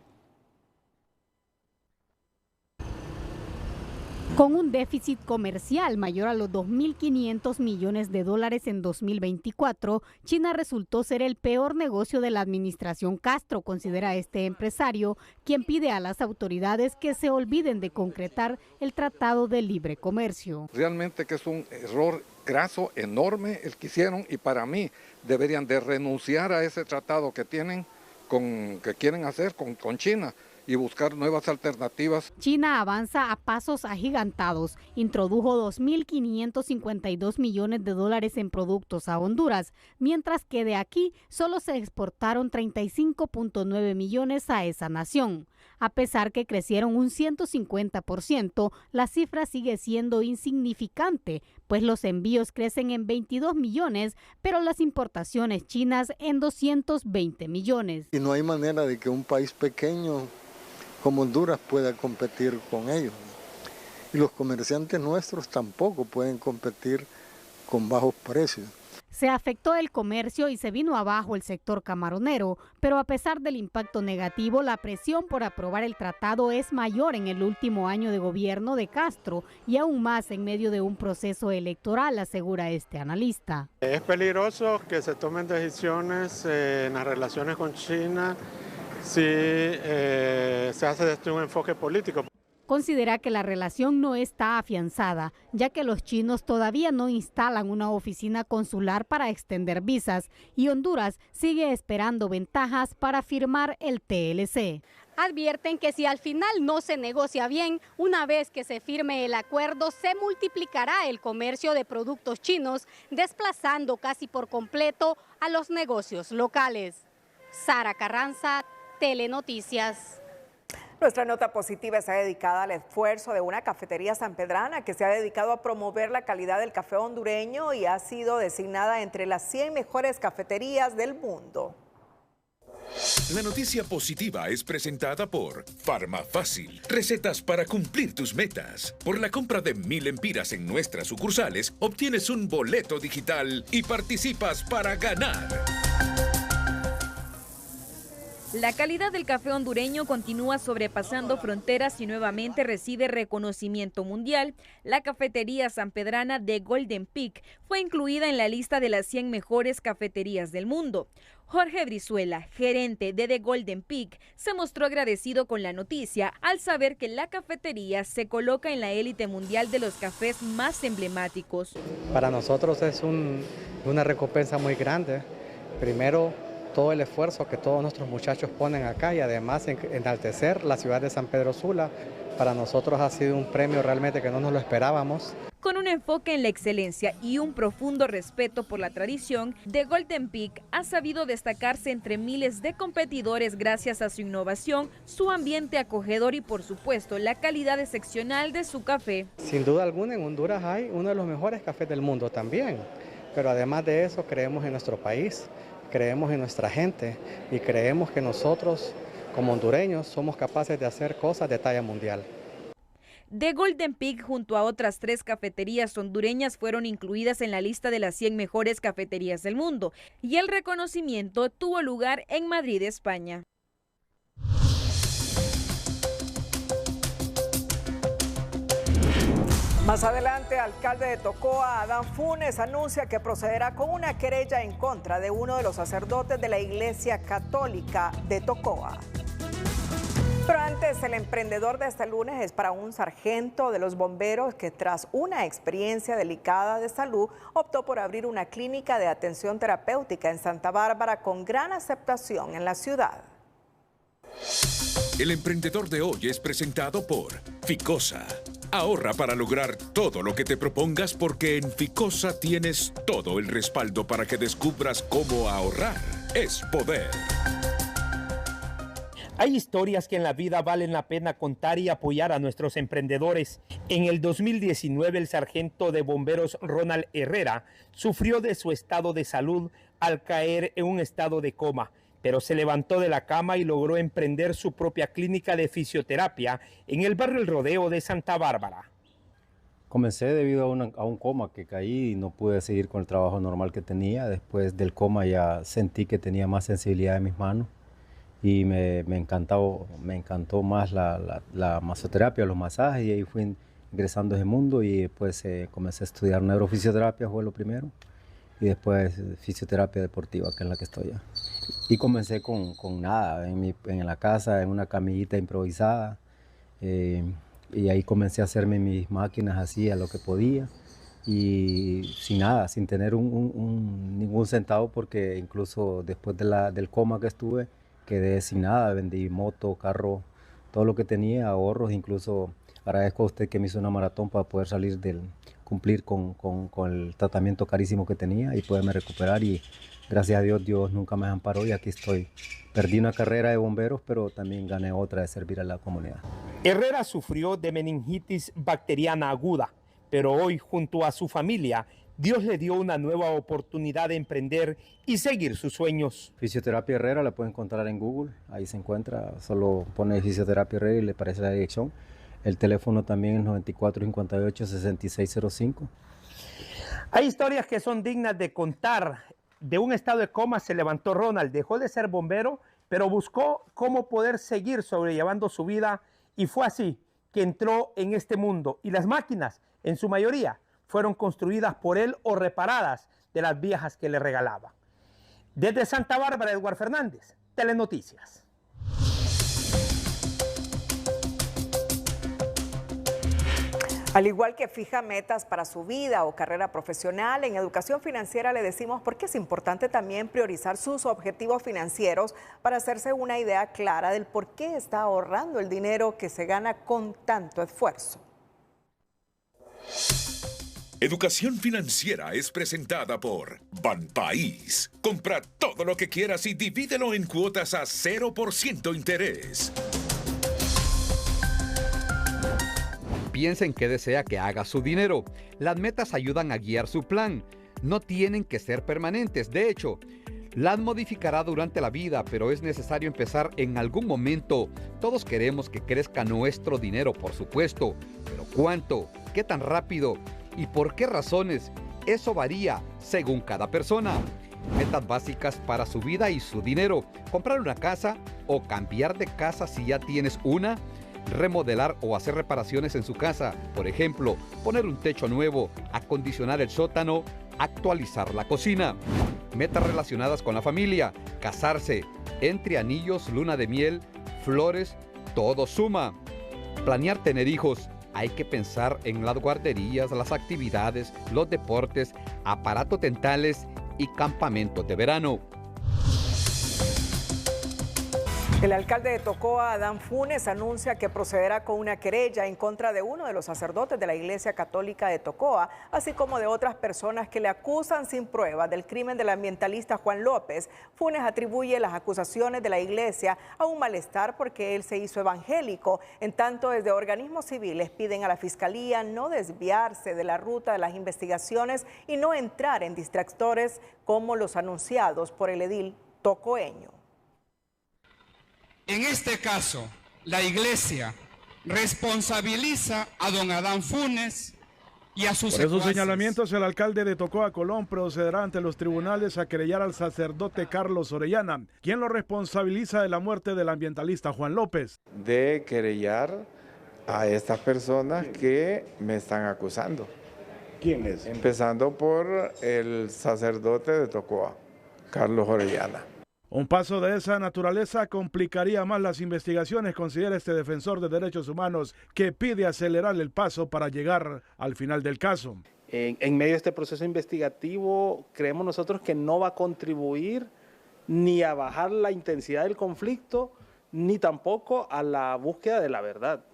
Speaker 3: Con un déficit comercial mayor a los 2.500 millones de dólares en 2024, China resultó ser el peor negocio de la administración Castro, considera este empresario, quien pide a las autoridades que se olviden de concretar el Tratado de Libre Comercio.
Speaker 5: Realmente que es un error graso, enorme el que hicieron, y para mí deberían de renunciar a ese tratado que tienen, que quieren hacer con China, y buscar nuevas alternativas.
Speaker 3: China avanza a pasos agigantados. Introdujo 2.552 millones de dólares en productos a Honduras, mientras que de aquí solo se exportaron 35.9 millones a esa nación. A pesar que crecieron un 150%, la cifra sigue siendo insignificante, pues los envíos crecen en 22 millones, pero las importaciones chinas en 220 millones.
Speaker 19: Y no hay manera de que un país pequeño como Honduras pueda competir con ellos. Y los comerciantes nuestros tampoco pueden competir con bajos precios.
Speaker 3: Se afectó el comercio y se vino abajo el sector camaronero, pero a pesar del impacto negativo, la presión por aprobar el tratado es mayor en el último año de gobierno de Castro y aún más en medio de un proceso electoral, asegura este analista.
Speaker 6: Es peligroso que se tomen decisiones en las relaciones con China si se hace desde un enfoque político.
Speaker 3: Considera que la relación no está afianzada, ya que los chinos todavía no instalan una oficina consular para extender visas y Honduras sigue esperando ventajas para firmar el TLC. Advierten que si al final no se negocia bien, una vez que se firme el acuerdo, se multiplicará el comercio de productos chinos, desplazando casi por completo a los negocios locales. Sara Carranza, Telenoticias.
Speaker 1: Nuestra nota positiva está dedicada al esfuerzo de una cafetería sanpedrana que se ha dedicado a promover la calidad del café hondureño y ha sido designada entre las 100 mejores cafeterías del mundo.
Speaker 2: La noticia positiva es presentada por Farmafácil. Recetas para cumplir tus metas. Por la compra de 1,000 lempiras en nuestras sucursales, obtienes un boleto digital y participas para ganar.
Speaker 7: La calidad del café hondureño continúa sobrepasando fronteras y nuevamente recibe reconocimiento mundial. La cafetería sanpedrana de Golden Peak fue incluida en la lista de las 100 mejores cafeterías del mundo. Jorge Brizuela, gerente de The Golden Peak, se mostró agradecido con la noticia al saber que la cafetería se coloca en la élite mundial de los cafés más emblemáticos.
Speaker 8: Para nosotros es una recompensa muy grande. Primero, todo el esfuerzo que todos nuestros muchachos ponen acá y además enaltecer la ciudad de San Pedro Sula. Para nosotros ha sido un premio realmente que no nos lo esperábamos.
Speaker 7: Con un enfoque en la excelencia y un profundo respeto por la tradición, The Golden Peak ha sabido destacarse entre miles de competidores gracias a su innovación, su ambiente acogedor y por supuesto la calidad excepcional de su café.
Speaker 8: Sin duda alguna en Honduras hay uno de los mejores cafés del mundo también, pero además de eso creemos en nuestro país, creemos en nuestra gente y creemos que nosotros como hondureños somos capaces de hacer cosas de talla mundial.
Speaker 7: The Golden Peak junto a otras 3 cafeterías hondureñas fueron incluidas en la lista de las 100 mejores cafeterías del mundo y el reconocimiento tuvo lugar en Madrid, España.
Speaker 1: Más adelante, alcalde de Tocoa, Adán Funes, anuncia que procederá con una querella en contra de uno de los sacerdotes de la Iglesia Católica de Tocoa. Pero antes, el emprendedor de este lunes es para un sargento de los bomberos que tras una experiencia delicada de salud optó por abrir una clínica de atención terapéutica en Santa Bárbara con gran aceptación en la ciudad.
Speaker 2: El emprendedor de hoy es presentado por Ficosa. Ahorra para lograr todo lo que te propongas porque en Ficosa tienes todo el respaldo para que descubras cómo ahorrar es poder.
Speaker 11: Hay historias que en la vida valen la pena contar y apoyar a nuestros emprendedores. En el 2019, el sargento de bomberos Ronald Herrera sufrió de su estado de salud al caer en un estado de coma, pero se levantó de la cama y logró emprender su propia clínica de fisioterapia en el barrio El Rodeo de Santa Bárbara.
Speaker 24: Comencé debido a un coma que caí y no pude seguir con el trabajo normal que tenía. Después del coma ya sentí que tenía más sensibilidad en mis manos. Y me encantó más la masoterapia, los masajes, y ahí fui ingresando a ese mundo y después comencé a estudiar neurofisioterapia, fue lo primero, y después fisioterapia deportiva, que es la que estoy ya. Y comencé con nada, en la casa, en una camillita improvisada, y ahí comencé a hacerme mis máquinas así a lo que podía, y sin nada, sin tener ningún centavo, porque incluso después del coma que estuve, quedé sin nada, vendí moto, carro, todo lo que tenía, ahorros, incluso agradezco a usted que me hizo una maratón para poder cumplir con el tratamiento carísimo que tenía y poderme recuperar, y gracias a Dios, Dios nunca me amparó y aquí estoy. Perdí una carrera de bomberos, pero también gané otra de servir a la comunidad.
Speaker 11: Herrera sufrió de meningitis bacteriana aguda, pero hoy junto a su familia, Dios le dio una nueva oportunidad de emprender y seguir sus sueños.
Speaker 24: Fisioterapia Herrera la puede encontrar en Google, ahí se encuentra, solo pone Fisioterapia Herrera y le aparece la dirección. El teléfono también es 9458-6605.
Speaker 11: Hay historias que son dignas de contar. De un estado de coma se levantó Ronald, dejó de ser bombero, pero buscó cómo poder seguir sobrellevando su vida y fue así que entró en este mundo. Y las máquinas, en su mayoría, fueron construidas por él o reparadas de las viejas que le regalaba. Desde Santa Bárbara, Edward Fernández, Telenoticias.
Speaker 1: Al igual que fija metas para su vida o carrera profesional, en Educación Financiera le decimos por qué es importante también priorizar sus objetivos financieros para hacerse una idea clara del por qué está ahorrando el dinero que se gana con tanto esfuerzo.
Speaker 2: Educación Financiera es presentada por Banpaís. Compra todo lo que quieras y divídelo en cuotas a 0% interés.
Speaker 9: Piensa en qué desea que haga su dinero. Las metas ayudan a guiar su plan. No tienen que ser permanentes. De hecho, las modificará durante la vida, pero es necesario empezar en algún momento. Todos queremos que crezca nuestro dinero, por supuesto. ¿Pero cuánto? ¿Qué tan rápido? ¿Y por qué razones? Eso varía según cada persona. Metas básicas para su vida y su dinero. Comprar una casa, o cambiar de casa si ya tienes una, remodelar o hacer reparaciones en su casa, por ejemplo, poner un techo nuevo, acondicionar el sótano, actualizar la cocina. Metas relacionadas con la familia, casarse, entre anillos, luna de miel, flores, todo suma. Planear tener hijos, hay que pensar en las guarderías, las actividades, los deportes, aparatos dentales y campamentos de verano.
Speaker 1: El alcalde de Tocoa, Adán Funes, anuncia que procederá con una querella en contra de uno de los sacerdotes de la Iglesia Católica de Tocoa, así como de otras personas que le acusan sin pruebas del crimen del ambientalista Juan López. Funes atribuye las acusaciones de la Iglesia a un malestar porque él se hizo evangélico. En tanto, desde organismos civiles piden a la Fiscalía no desviarse de la ruta de las investigaciones y no entrar en distractores como los anunciados por el edil tocoeño.
Speaker 10: En este caso, la Iglesia responsabiliza a don Adán Funes y a sus
Speaker 12: secuaces. Por esos señalamientos, el alcalde de Tocoa, Colón, procederá ante los tribunales a querellar al sacerdote Carlos Orellana, quien lo responsabiliza de la muerte del ambientalista Juan López.
Speaker 15: De querellar a estas personas que me están acusando.
Speaker 12: ¿Quiénes?
Speaker 15: Empezando por el sacerdote de Tocoa, Carlos Orellana.
Speaker 12: Un paso de esa naturaleza complicaría más las investigaciones, considera este defensor de derechos humanos, que pide acelerar el paso para llegar al final del caso.
Speaker 16: En medio de este proceso investigativo, creemos nosotros que no va a contribuir ni a bajar la intensidad del conflicto, ni tampoco a la búsqueda de la verdad.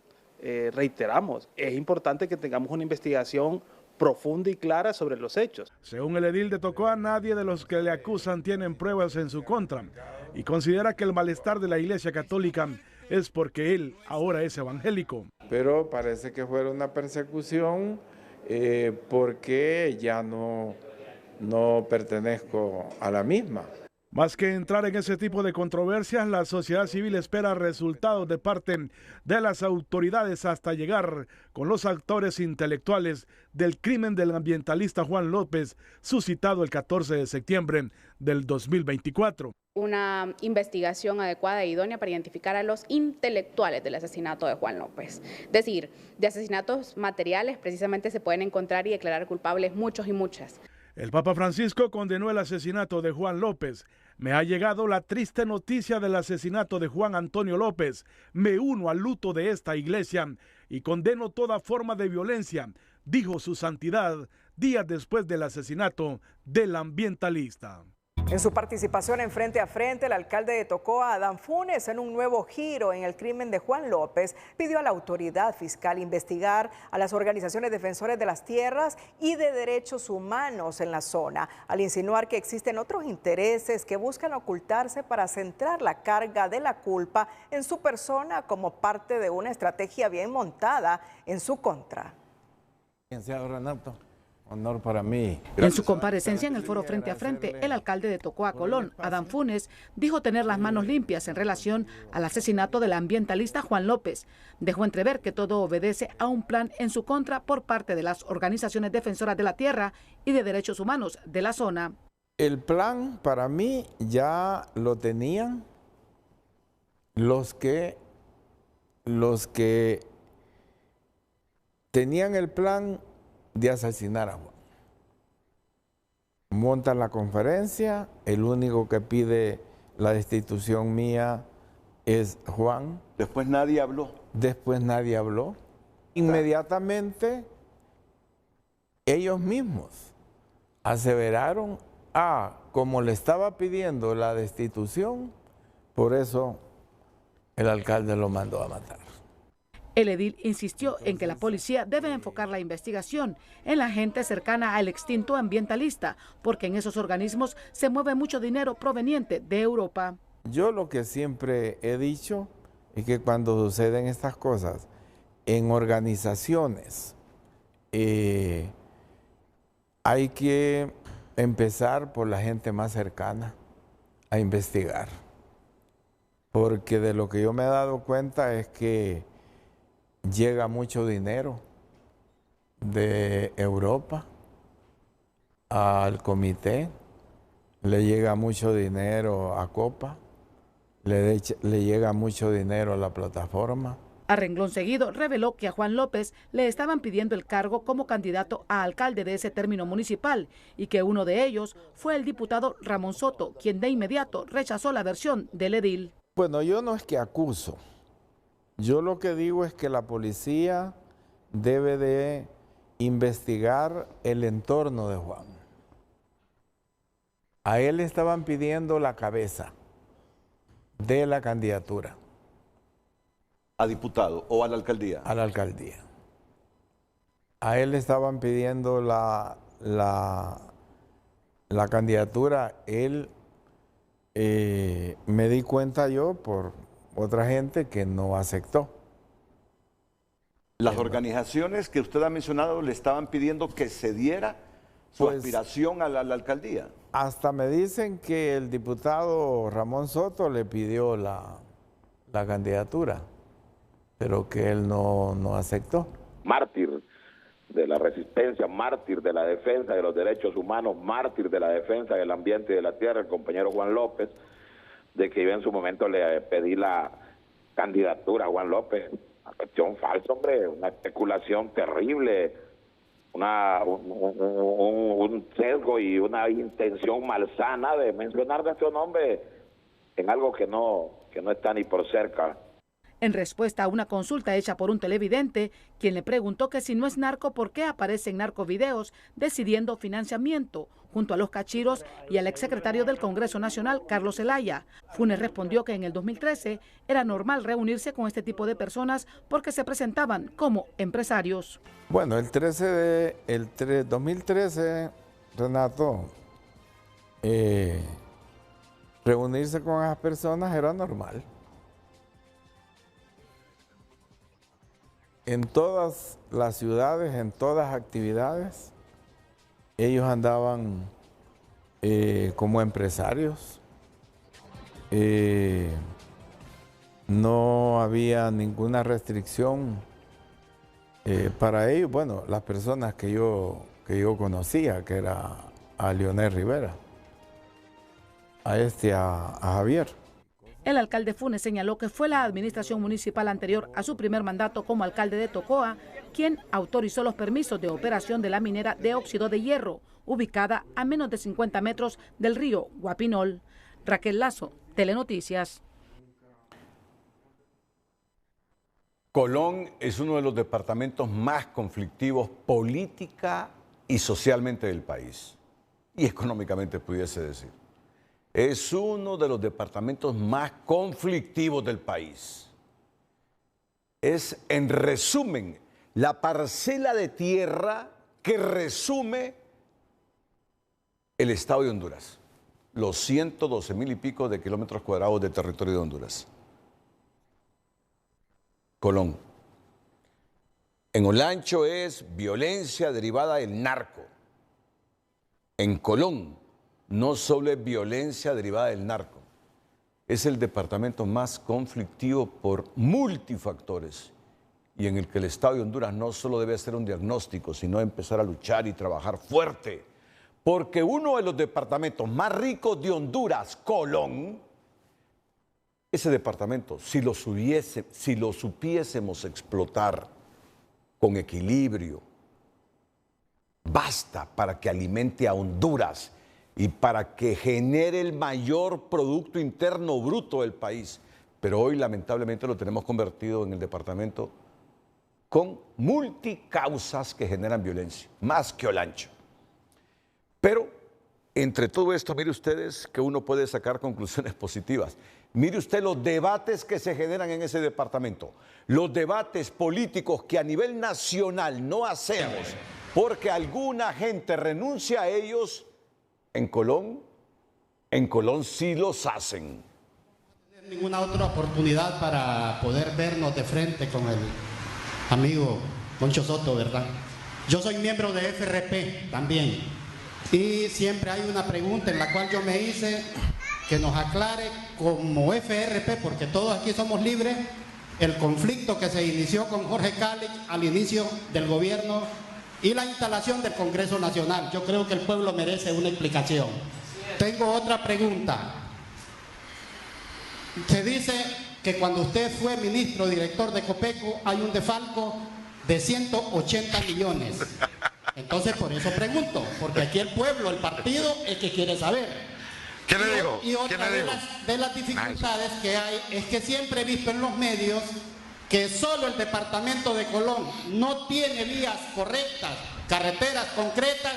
Speaker 16: Reiteramos, es importante que tengamos una investigación profunda y clara sobre los hechos.
Speaker 12: Según el edil de Tocoa, nadie de los que le acusan tienen pruebas en su contra y considera que el malestar de la Iglesia Católica es porque él ahora es evangélico.
Speaker 15: Pero parece que fue una persecución porque ya no pertenezco a la misma.
Speaker 12: Más que entrar en ese tipo de controversias, la sociedad civil espera resultados de parte de las autoridades hasta llegar con los actores intelectuales del crimen del ambientalista Juan López, suscitado el 14 de septiembre del 2024.
Speaker 25: Una investigación adecuada e idónea para identificar a los intelectuales del asesinato de Juan López. Es decir, de asesinatos materiales precisamente se pueden encontrar y declarar culpables muchos y muchas.
Speaker 12: El Papa Francisco condenó el asesinato de Juan López. Me ha llegado la triste noticia del asesinato de Juan Antonio López. Me uno al luto de esta iglesia y condeno toda forma de violencia, dijo su santidad días después del asesinato del ambientalista.
Speaker 1: En su participación en Frente a Frente, el alcalde de Tocoa, Adán Funes, en un nuevo giro en el crimen de Juan López, pidió a la autoridad fiscal investigar a las organizaciones defensores de las tierras y de derechos humanos en la zona, al insinuar que existen otros intereses que buscan ocultarse para centrar la carga de la culpa en su persona como parte de una estrategia bien montada en su contra.
Speaker 15: Licenciado Renato. Honor para mí.
Speaker 26: En su comparecencia en el foro Frente a Frente, el alcalde de Tocoa, Colón, Adán Funes, dijo tener las manos limpias en relación al asesinato del ambientalista Juan López. Dejó entrever que todo obedece a un plan en su contra por parte de las organizaciones defensoras de la tierra y de derechos humanos de la zona.
Speaker 15: El plan para mí ya lo tenían los que tenían el plan de asesinar a Juan. Montan la conferencia, el único que pide la destitución mía es Juan.
Speaker 4: Después nadie habló.
Speaker 15: Inmediatamente ellos mismos aseveraron, como le estaba pidiendo la destitución, por eso el alcalde lo mandó a matar.
Speaker 26: El edil insistió en que la policía debe enfocar la investigación en la gente cercana al extinto ambientalista, porque en esos organismos se mueve mucho dinero proveniente de Europa.
Speaker 15: Yo lo que siempre he dicho es que cuando suceden estas cosas en organizaciones, hay que empezar por la gente más cercana a investigar. Porque de lo que yo me he dado cuenta es que llega mucho dinero de Europa al comité, le llega mucho dinero a Copa, le llega mucho dinero a la plataforma.
Speaker 26: A renglón seguido, reveló que a Juan López le estaban pidiendo el cargo como candidato a alcalde de ese término municipal y que uno de ellos fue el diputado Ramón Soto, quien de inmediato rechazó la versión del edil.
Speaker 15: Bueno, yo no es que acuso, yo lo que digo es que la policía debe de investigar el entorno de Juan. A él le estaban pidiendo la cabeza de la candidatura.
Speaker 4: ¿A diputado o a la alcaldía?
Speaker 15: A la alcaldía. A él le estaban pidiendo la candidatura. Él, me di cuenta yo por otra gente que no aceptó.
Speaker 4: Las organizaciones que usted ha mencionado le estaban pidiendo que se diera su aspiración a la alcaldía.
Speaker 15: Hasta me dicen que el diputado Ramón Soto le pidió la candidatura, pero que él no aceptó.
Speaker 13: Mártir de la resistencia, mártir de la defensa de los derechos humanos, mártir de la defensa del ambiente y de la tierra, el compañero Juan López, de que yo en su momento le pedí la candidatura a Juan López. Una cuestión falsa, hombre, una especulación terrible, un sesgo y una intención malsana de mencionar nuestro nombre en algo que no está ni por cerca.
Speaker 26: En respuesta a una consulta hecha por un televidente, quien le preguntó que si no es narco, ¿por qué aparece en narcovideos decidiendo financiamiento junto a los cachiros y al exsecretario del Congreso Nacional, Carlos Zelaya? Funes respondió que en el 2013 era normal reunirse con este tipo de personas porque se presentaban como empresarios.
Speaker 15: Bueno, el 2013, Renato, reunirse con esas personas era normal. En todas las ciudades, en todas las actividades, ellos andaban como empresarios. No había ninguna restricción para ellos. Bueno, las personas que yo conocía, que era a Leonel Rivera, a Javier.
Speaker 26: El alcalde Funes señaló que fue la administración municipal anterior a su primer mandato como alcalde de Tocoa quien autorizó los permisos de operación de la minera de óxido de hierro, ubicada a menos de 50 metros del río Guapinol. Raquel Lazo, Telenoticias.
Speaker 4: Colón es uno de los departamentos más conflictivos política y socialmente del país, y económicamente pudiese decir. Es uno de los departamentos más conflictivos del país. Es, en resumen, la parcela de tierra que resume el estado de Honduras, los 112,000 y pico de kilómetros cuadrados de territorio de Honduras. Colón. En Olancho es violencia derivada del narco. En Colón no solo es violencia derivada del narco, es el departamento más conflictivo por multifactores y en el que el Estado de Honduras no solo debe hacer un diagnóstico, sino empezar a luchar y trabajar fuerte, porque uno de los departamentos más ricos de Honduras, Colón, ese departamento, si lo supiésemos explotar con equilibrio, basta para que alimente a Honduras y para que genere el mayor Producto Interno Bruto del país. Pero hoy lamentablemente lo tenemos convertido en el departamento con multicausas que generan violencia, más que Olancho. Pero entre todo esto, mire ustedes que uno puede sacar conclusiones positivas. Mire usted los debates que se generan en ese departamento, los debates políticos que a nivel nacional no hacemos porque alguna gente renuncia a ellos. En Colón sí los hacen.
Speaker 14: No tener ninguna otra oportunidad para poder vernos de frente con el amigo Poncho Soto, ¿verdad? Yo soy miembro de FRP también y siempre hay una pregunta en la cual yo me hice que nos aclare como FRP, porque todos aquí somos libres, el conflicto que se inició con Jorge Cáliz al inicio del gobierno y la instalación del Congreso Nacional. Yo creo que el pueblo merece una explicación. Tengo otra pregunta. Se dice que cuando usted fue ministro director de Copeco hay un desfalco de 180 millones. Entonces por eso pregunto, porque aquí el pueblo, el partido, es que quiere saber.
Speaker 17: ¿Qué le digo?
Speaker 14: Y otra de las dificultades que hay es que siempre he visto en los medios que solo el departamento de Colón no tiene vías correctas, carreteras concretas.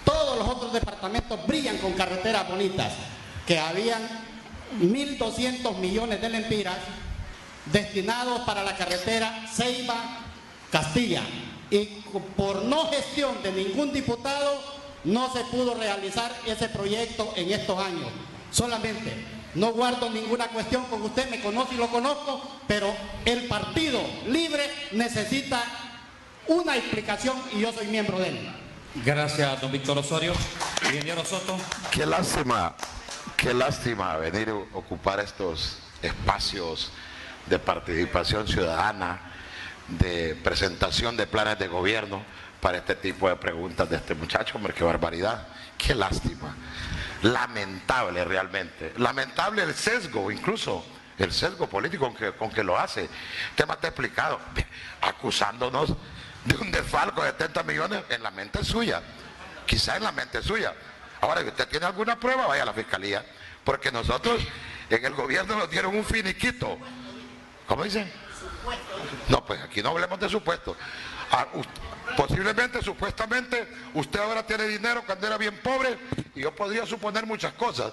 Speaker 14: Todos los otros departamentos brillan con carreteras bonitas, que habían 1.200 millones de lempiras destinados para la carretera Ceiba-Castilla. Y por no gestión de ningún diputado no se pudo realizar ese proyecto en estos años. Solamente, no guardo ninguna cuestión con usted, me conoce y lo conozco, pero el Partido Libre necesita una explicación y yo soy miembro de él.
Speaker 18: Gracias, don Víctor Osorio. Ingeniero Soto.
Speaker 17: Qué lástima venir a ocupar estos espacios de participación ciudadana, de presentación de planes de gobierno para este tipo de preguntas de este muchacho. Hombre, qué barbaridad, qué lástima, lamentable realmente, lamentable el sesgo, incluso el sesgo político con que lo hace. Usted me ha explicado, acusándonos de un desfalco de 70 millones en la mente suya, quizá en la mente suya. Ahora, si usted tiene alguna prueba, vaya a la fiscalía, porque nosotros en el gobierno nos dieron un finiquito. ¿Cómo dicen? No, pues aquí no hablemos de supuestos. Posiblemente, supuestamente, usted ahora tiene dinero cuando era bien pobre, y yo podría suponer muchas cosas.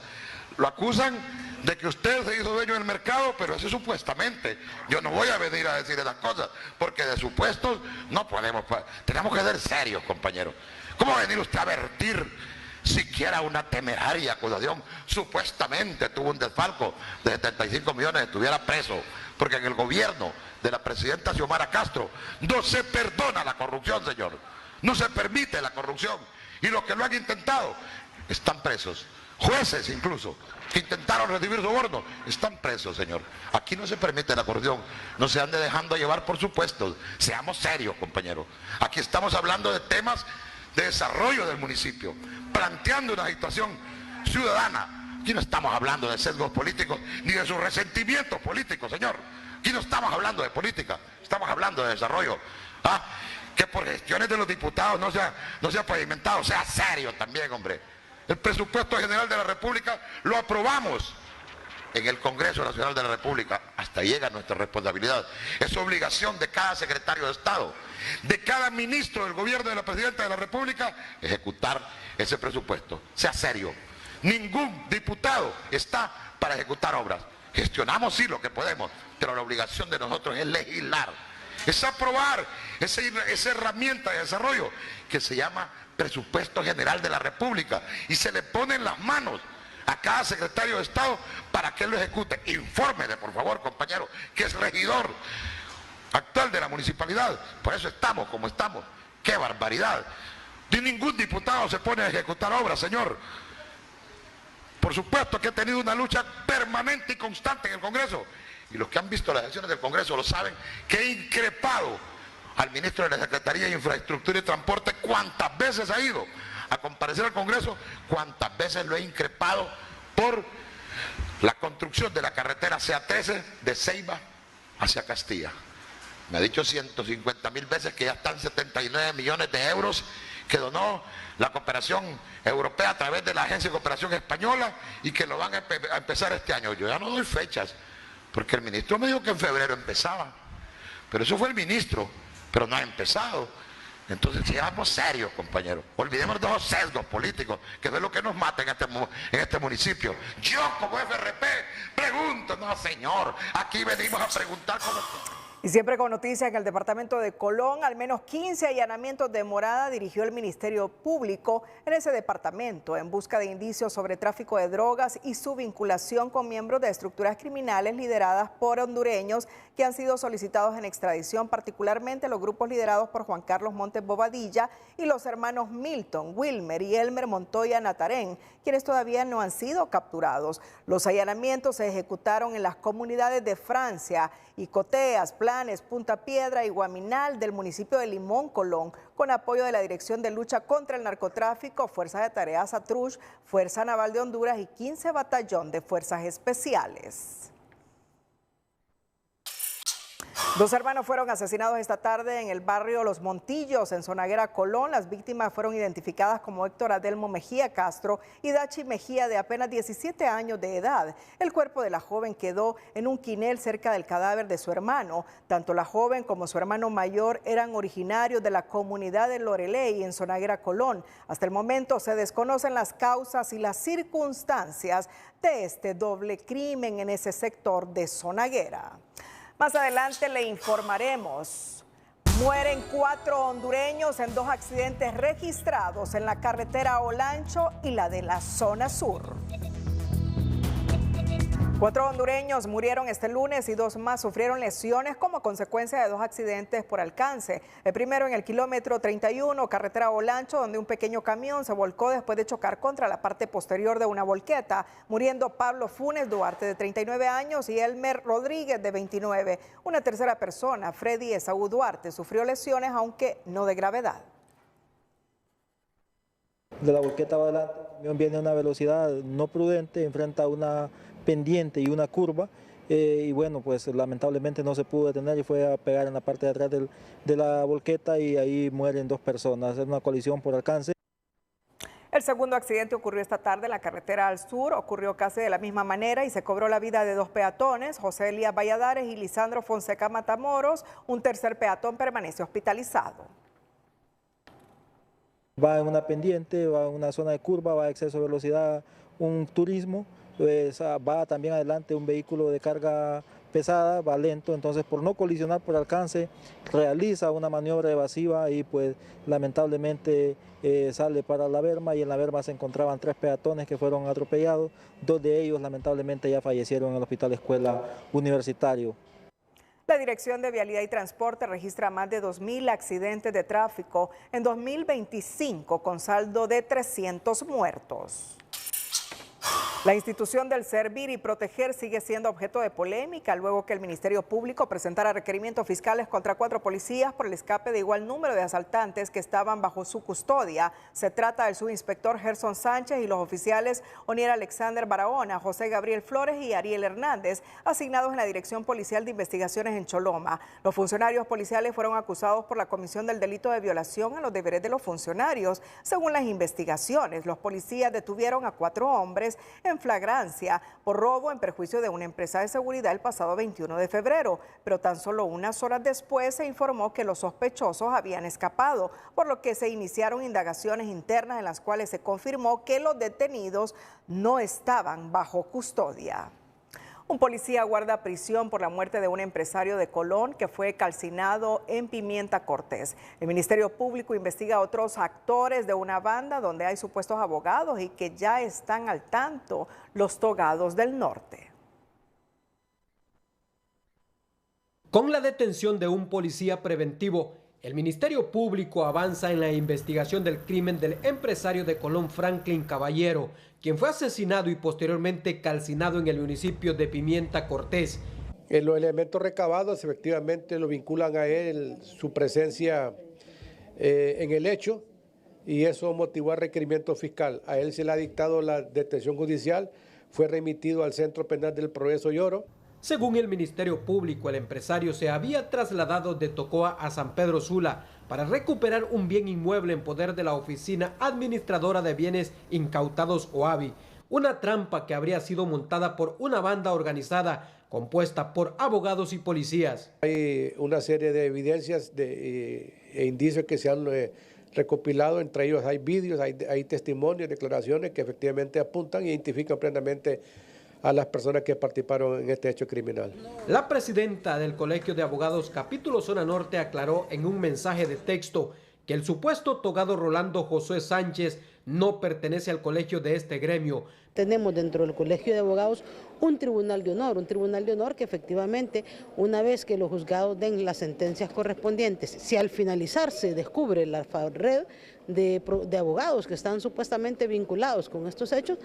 Speaker 17: Lo acusan de que usted se hizo dueño del mercado, pero eso supuestamente. Yo no voy a venir a decir esas cosas, porque de supuestos no podemos. Tenemos que ser serios, compañeros. ¿Cómo va a venir usted a vertir siquiera una temeraria acusación? Supuestamente tuvo un desfalco de 75 millones, estuviera preso, porque en el gobierno de la presidenta Xiomara Castro no se perdona la corrupción, señor. No se permite la corrupción. Y los que lo han intentado están presos. Jueces incluso, que intentaron recibir soborno, están presos, señor. Aquí no se permite la corrupción. No se ande dejando llevar por supuestos. Seamos serios, compañeros. Aquí estamos hablando de temas de desarrollo del municipio, planteando una situación ciudadana. Aquí no estamos hablando de sesgos políticos ni de sus resentimientos políticos, señor. Aquí no estamos hablando de política, estamos hablando de desarrollo. Que por gestiones de los diputados no sea pavimentado, sea serio también, hombre. El presupuesto general de la República lo aprobamos en el Congreso Nacional de la República. Hasta llega nuestra responsabilidad. Es obligación de cada secretario de Estado, de cada ministro del gobierno de la Presidenta de la República, ejecutar ese presupuesto. Sea serio. Ningún diputado está para ejecutar obras. Gestionamos sí lo que podemos, pero la obligación de nosotros es legislar, es aprobar esa herramienta de desarrollo que se llama Presupuesto General de la República, y se le pone en las manos a cada secretario de Estado para que él lo ejecute. Infórmele, por favor, compañero, que es regidor actual de la municipalidad. Por eso estamos como estamos. ¡Qué barbaridad! Ni ningún diputado se pone a ejecutar obras, señor. Por supuesto que he tenido una lucha permanente y constante en el Congreso, y los que han visto las sesiones del Congreso lo saben, que he increpado al ministro de la Secretaría de Infraestructura y Transporte cuántas veces ha ido a comparecer al Congreso, cuántas veces lo he increpado por la construcción de la carretera CA13 de Ceiba hacia Castilla. Me ha dicho 150.000 veces que ya están 79 millones de euros que donó la cooperación europea a través de la Agencia de Cooperación Española, y que lo van a empezar este año. Yo ya no doy fechas, porque el ministro me dijo que en febrero empezaba, pero eso fue el ministro, pero no ha empezado. Entonces seamos serios, compañeros. Olvidemos de los sesgos políticos, que es lo que nos mata en este municipio. Yo como FRP pregunto, no señor, aquí venimos a preguntar cómo...
Speaker 1: Y siempre con noticias, en el departamento de Colón, al menos 15 allanamientos de morada dirigió el Ministerio Público en ese departamento en busca de indicios sobre tráfico de drogas y su vinculación con miembros de estructuras criminales lideradas por hondureños que han sido solicitados en extradición, particularmente los grupos liderados por Juan Carlos Montes Bobadilla y los hermanos Milton, Wilmer y Elmer Montoya Natarén, quienes todavía no han sido capturados. Los allanamientos se ejecutaron en las comunidades de Francia Icoteas, Planes, Punta Piedra y Guaminal del municipio de Limón, Colón, con apoyo de la Dirección de Lucha contra el Narcotráfico, Fuerza de Tareas Atrush, Fuerza Naval de Honduras y 15 Batallón de Fuerzas Especiales. 2 hermanos fueron asesinados esta tarde en el barrio Los Montillos, en Zonaguera, Colón. Las víctimas fueron identificadas como Héctor Adelmo Mejía Castro y Dachi Mejía, de apenas 17 años de edad. El cuerpo de la joven quedó en un quinel cerca del cadáver de su hermano. Tanto la joven como su hermano mayor eran originarios de la comunidad de Loreley, en Zonaguera, Colón. Hasta el momento se desconocen las causas y las circunstancias de este doble crimen en ese sector de Zonaguera. Más adelante le informaremos. Mueren 4 hondureños en 2 accidentes registrados en la carretera Olancho y la de la zona sur. 4 hondureños murieron este lunes y 2 más sufrieron lesiones como consecuencia de 2 accidentes por alcance. El primero en el kilómetro 31, carretera Olancho, donde un pequeño camión se volcó después de chocar contra la parte posterior de una volqueta, muriendo Pablo Funes Duarte, de 39 años, y Elmer Rodríguez, de 29. Una tercera persona, Freddy Esaú Duarte, sufrió lesiones, aunque no de gravedad.
Speaker 5: De la volqueta va adelante, el camión viene a una velocidad no prudente, enfrenta una pendiente y una curva, y bueno, pues lamentablemente no se pudo detener y fue a pegar en la parte de atrás de la volqueta, y ahí mueren 2 personas. Es una colisión por alcance.
Speaker 1: El segundo accidente ocurrió esta tarde en la carretera al sur, ocurrió casi de la misma manera y se cobró la vida de 2 peatones, José Elías Valladares y Lisandro Fonseca Matamoros. Un tercer peatón permanece hospitalizado.
Speaker 5: Va en una pendiente, va en una zona de curva, va a exceso de velocidad, un turismo, pues va también adelante un vehículo de carga pesada, va lento, entonces por no colisionar por alcance realiza una maniobra evasiva y pues lamentablemente sale para la berma, y en la berma se encontraban 3 peatones que fueron atropellados, 2 de ellos lamentablemente ya fallecieron en el Hospital Escuela Universitario.
Speaker 1: La Dirección de Vialidad y Transporte registra más de 2.000 accidentes de tráfico en 2025, con saldo de 300 muertos. La institución del Servir y Proteger sigue siendo objeto de polémica luego que el Ministerio Público presentara requerimientos fiscales contra 4 policías por el escape de igual número de asaltantes que estaban bajo su custodia. Se trata del subinspector Gerson Sánchez y los oficiales Oniel Alexander Barahona, José Gabriel Flores y Ariel Hernández, asignados en la Dirección Policial de Investigaciones en Choloma. Los funcionarios policiales fueron acusados por la comisión del delito de violación a los deberes de los funcionarios. Según las investigaciones, los policías detuvieron a 4 hombres en flagrancia por robo en perjuicio de una empresa de seguridad el pasado 21 de febrero, pero tan solo unas horas después se informó que los sospechosos habían escapado, por lo que se iniciaron indagaciones internas en las cuales se confirmó que los detenidos no estaban bajo custodia. Un policía guarda prisión por la muerte de un empresario de Colón que fue calcinado en Pimienta Cortés. El Ministerio Público investiga a otros actores de una banda donde hay supuestos abogados y que ya están al tanto los togados del norte.
Speaker 19: Con la detención de un policía preventivo, el Ministerio Público avanza en la investigación del crimen del empresario de Colón, Franklin Caballero, quien fue asesinado y posteriormente calcinado en el municipio de Pimienta Cortés.
Speaker 20: Los elementos recabados efectivamente lo vinculan a él, su presencia en el hecho, y eso motivó el requerimiento fiscal. A él se le ha dictado la detención judicial, fue remitido al Centro Penal del Progreso y Oro.
Speaker 19: Según el Ministerio Público, el empresario se había trasladado de Tocoa a San Pedro Sula para recuperar un bien inmueble en poder de la Oficina Administradora de Bienes Incautados, OABI, una trampa que habría sido montada por una banda organizada compuesta por abogados y policías.
Speaker 20: Hay una serie de evidencias e indicios que se han recopilado, entre ellos hay vídeos, hay testimonios, declaraciones que efectivamente apuntan e identifican plenamente a las personas que participaron en este hecho criminal.
Speaker 19: La presidenta del Colegio de Abogados Capítulo Zona Norte aclaró en un mensaje de texto que el supuesto togado Rolando Josué Sánchez no pertenece al colegio de este gremio.
Speaker 21: Tenemos dentro del Colegio de Abogados un tribunal de honor que efectivamente una vez que los juzgados den las sentencias correspondientes, si al finalizar se descubre la red de abogados que están supuestamente vinculados con estos hechos,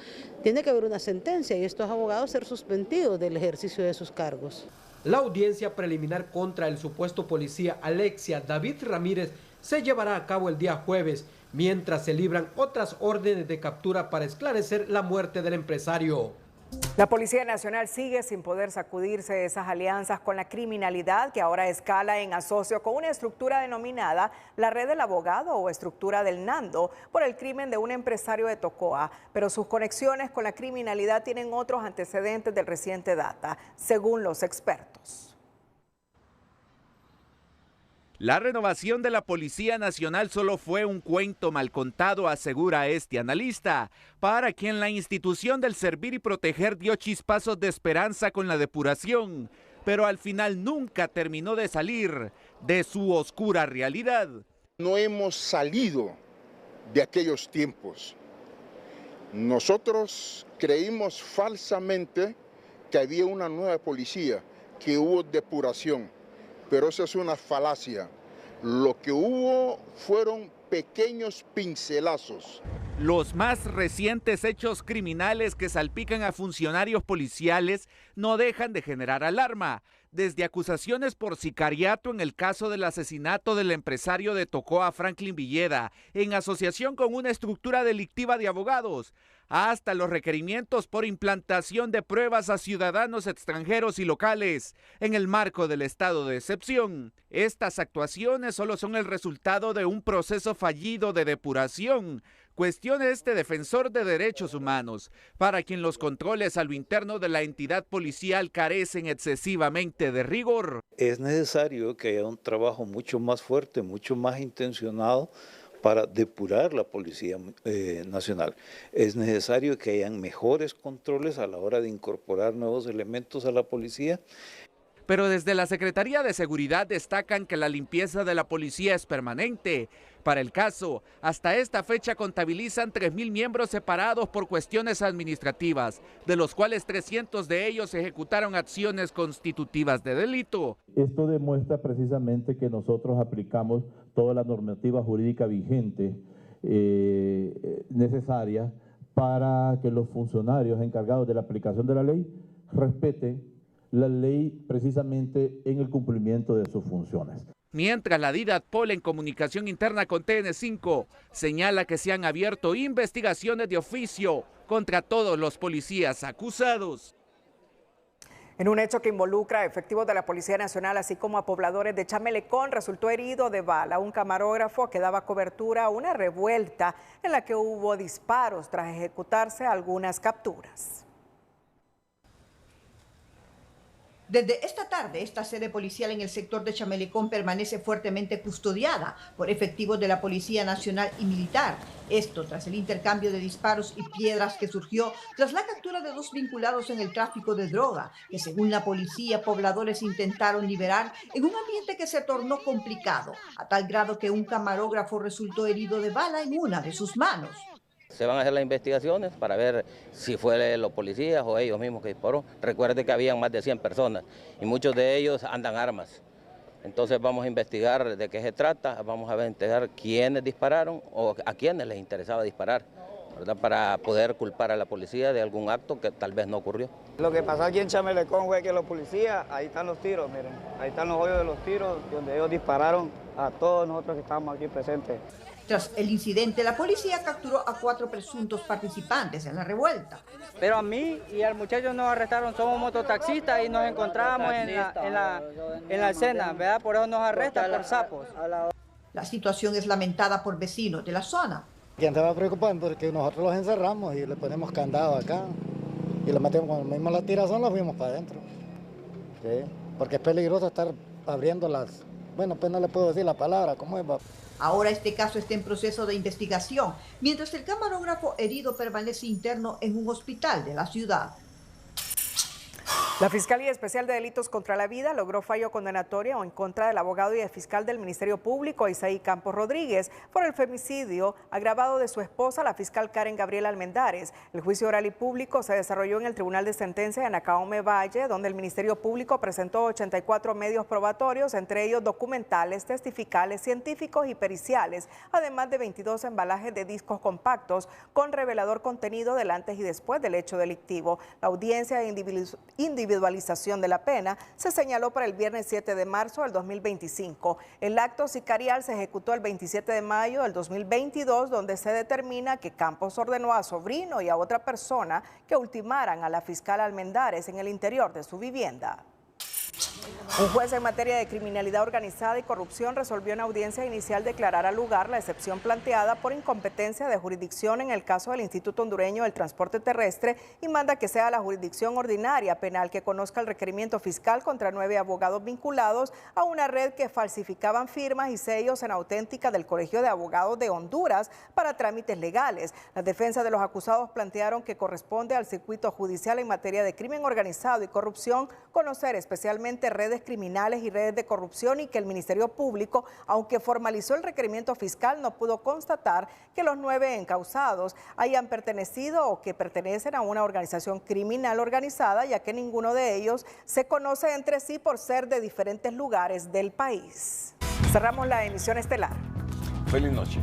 Speaker 21: tiene que haber una sentencia y estos abogados ser suspendidos del ejercicio de sus cargos.
Speaker 19: La audiencia preliminar contra el supuesto policía Alexia David Ramírez se llevará a cabo el día jueves, mientras se libran otras órdenes de captura para esclarecer la muerte del empresario.
Speaker 1: La Policía Nacional sigue sin poder sacudirse de esas alianzas con la criminalidad que ahora escala en asocio con una estructura denominada la Red del Abogado o estructura del Nando por el crimen de un empresario de Tocoa, pero sus conexiones con la criminalidad tienen otros antecedentes del reciente data, según los expertos.
Speaker 3: La renovación de la Policía Nacional solo fue un cuento mal contado, asegura este analista, para quien la institución del servir y proteger dio chispazos de esperanza con la depuración, pero al final nunca terminó de salir de su oscura realidad.
Speaker 6: No hemos salido de aquellos tiempos. Nosotros creímos falsamente que había una nueva policía, que hubo depuración. Pero eso es una falacia. Lo que hubo fueron pequeños pincelazos.
Speaker 3: Los más recientes hechos criminales que salpican a funcionarios policiales no dejan de generar alarma. Desde acusaciones por sicariato en el caso del asesinato del empresario de Tocoa, Franklin Villeda, en asociación con una estructura delictiva de abogados, hasta los requerimientos por implantación de pruebas a ciudadanos extranjeros y locales en el marco del estado de excepción. Estas actuaciones solo son el resultado de un proceso fallido de depuración. Cuestiona este defensor de derechos humanos, para quien los controles a lo interno de la entidad policial carecen excesivamente de rigor.
Speaker 7: Es necesario que haya un trabajo mucho más fuerte, mucho más intencionado para depurar la Policía Nacional. Es necesario que hayan mejores controles a la hora de incorporar nuevos elementos a la policía.
Speaker 3: Pero desde la Secretaría de Seguridad destacan que la limpieza de la policía es permanente. Para el caso, hasta esta fecha contabilizan 3,000 miembros separados por cuestiones administrativas, de los cuales 300 de ellos ejecutaron acciones constitutivas de delito.
Speaker 8: Esto demuestra precisamente que nosotros aplicamos toda la normativa jurídica vigente necesaria para que los funcionarios encargados de la aplicación de la ley respeten la ley precisamente en el cumplimiento de sus funciones.
Speaker 3: Mientras la DIDATPOL en comunicación interna con TN5 señala que se han abierto investigaciones de oficio contra todos los policías acusados.
Speaker 1: En un hecho que involucra a efectivos de la Policía Nacional, así como a pobladores de Chamelecón, resultó herido de bala un camarógrafo que daba cobertura a una revuelta en la que hubo disparos tras ejecutarse algunas capturas.
Speaker 22: Desde esta tarde, esta sede policial en el sector de Chamelecón permanece fuertemente custodiada por efectivos de la Policía Nacional y Militar. Esto tras el intercambio de disparos y piedras que surgió tras la captura de 2 vinculados en el tráfico de droga, que según la policía, pobladores intentaron liberar en un ambiente que se tornó complicado, a tal grado que un camarógrafo resultó herido de bala en una de sus manos.
Speaker 23: Se van a hacer las investigaciones para ver si fue los policías o ellos mismos que disparó. Recuerde que habían más de 100 personas y muchos de ellos andan armas. Entonces vamos a investigar de qué se trata, vamos a investigar quiénes dispararon o a quiénes les interesaba disparar, ¿verdad? Para poder culpar a la policía de algún acto que tal vez no ocurrió.
Speaker 27: Lo que pasó aquí en Chamelecón fue que los policías, ahí están los tiros, miren, ahí están los hoyos de los tiros donde ellos dispararon a todos nosotros que estábamos aquí presentes.
Speaker 22: Tras el incidente, la policía capturó a 4 presuntos participantes en la revuelta.
Speaker 28: Pero a mí y al muchacho nos arrestaron, somos mototaxistas y nos encontrábamos en la escena, ¿verdad? Por eso nos arrestan por sapos.
Speaker 22: La situación es lamentada por vecinos de la zona.
Speaker 29: ¿Quién te va a preocupar? Porque nosotros los encerramos y le ponemos candado acá y le metemos, cuando mismo la tirazón los fuimos para adentro. ¿Sí? Porque es peligroso estar abriendo las... Bueno, pues no le puedo decir la palabra, ¿cómo es?
Speaker 22: Ahora este caso está en proceso de investigación, mientras el camarógrafo herido permanece interno en un hospital de la ciudad.
Speaker 1: La Fiscalía Especial de Delitos contra la Vida logró fallo condenatorio en contra del abogado y el fiscal del Ministerio Público, Isaí Campos Rodríguez, por el femicidio agravado de su esposa, la fiscal Karen Gabriela Almendares. El juicio oral y público se desarrolló en el Tribunal de Sentencia de Nacaome Valle, donde el Ministerio Público presentó 84 medios probatorios, entre ellos documentales, testificales, científicos y periciales, además de 22 embalajes de discos compactos con revelador contenido del antes y después del hecho delictivo. La audiencia individualizó individualización de la pena se señaló para el viernes 7 de marzo del 2025. El acto sicarial se ejecutó el 27 de mayo del 2022, donde se determina que Campos ordenó a sobrino y a otra persona que ultimaran a la fiscal Almendares en el interior de su vivienda. Un juez en materia de criminalidad organizada y corrupción resolvió en audiencia inicial declarar al lugar la excepción planteada por incompetencia de jurisdicción en el caso del Instituto Hondureño del Transporte Terrestre y manda que sea la jurisdicción ordinaria penal que conozca el requerimiento fiscal contra 9 abogados vinculados a una red que falsificaban firmas y sellos en auténtica del Colegio de Abogados de Honduras para trámites legales. Las defensas de los acusados plantearon que corresponde al circuito judicial en materia de crimen organizado y corrupción conocer especialmente redes criminales y redes de corrupción y que el Ministerio Público, aunque formalizó el requerimiento fiscal, no pudo constatar que los 9 encausados hayan pertenecido o que pertenecen a una organización criminal organizada, ya que ninguno de ellos se conoce entre sí por ser de diferentes lugares del país. Cerramos la emisión estelar.
Speaker 4: Feliz noche.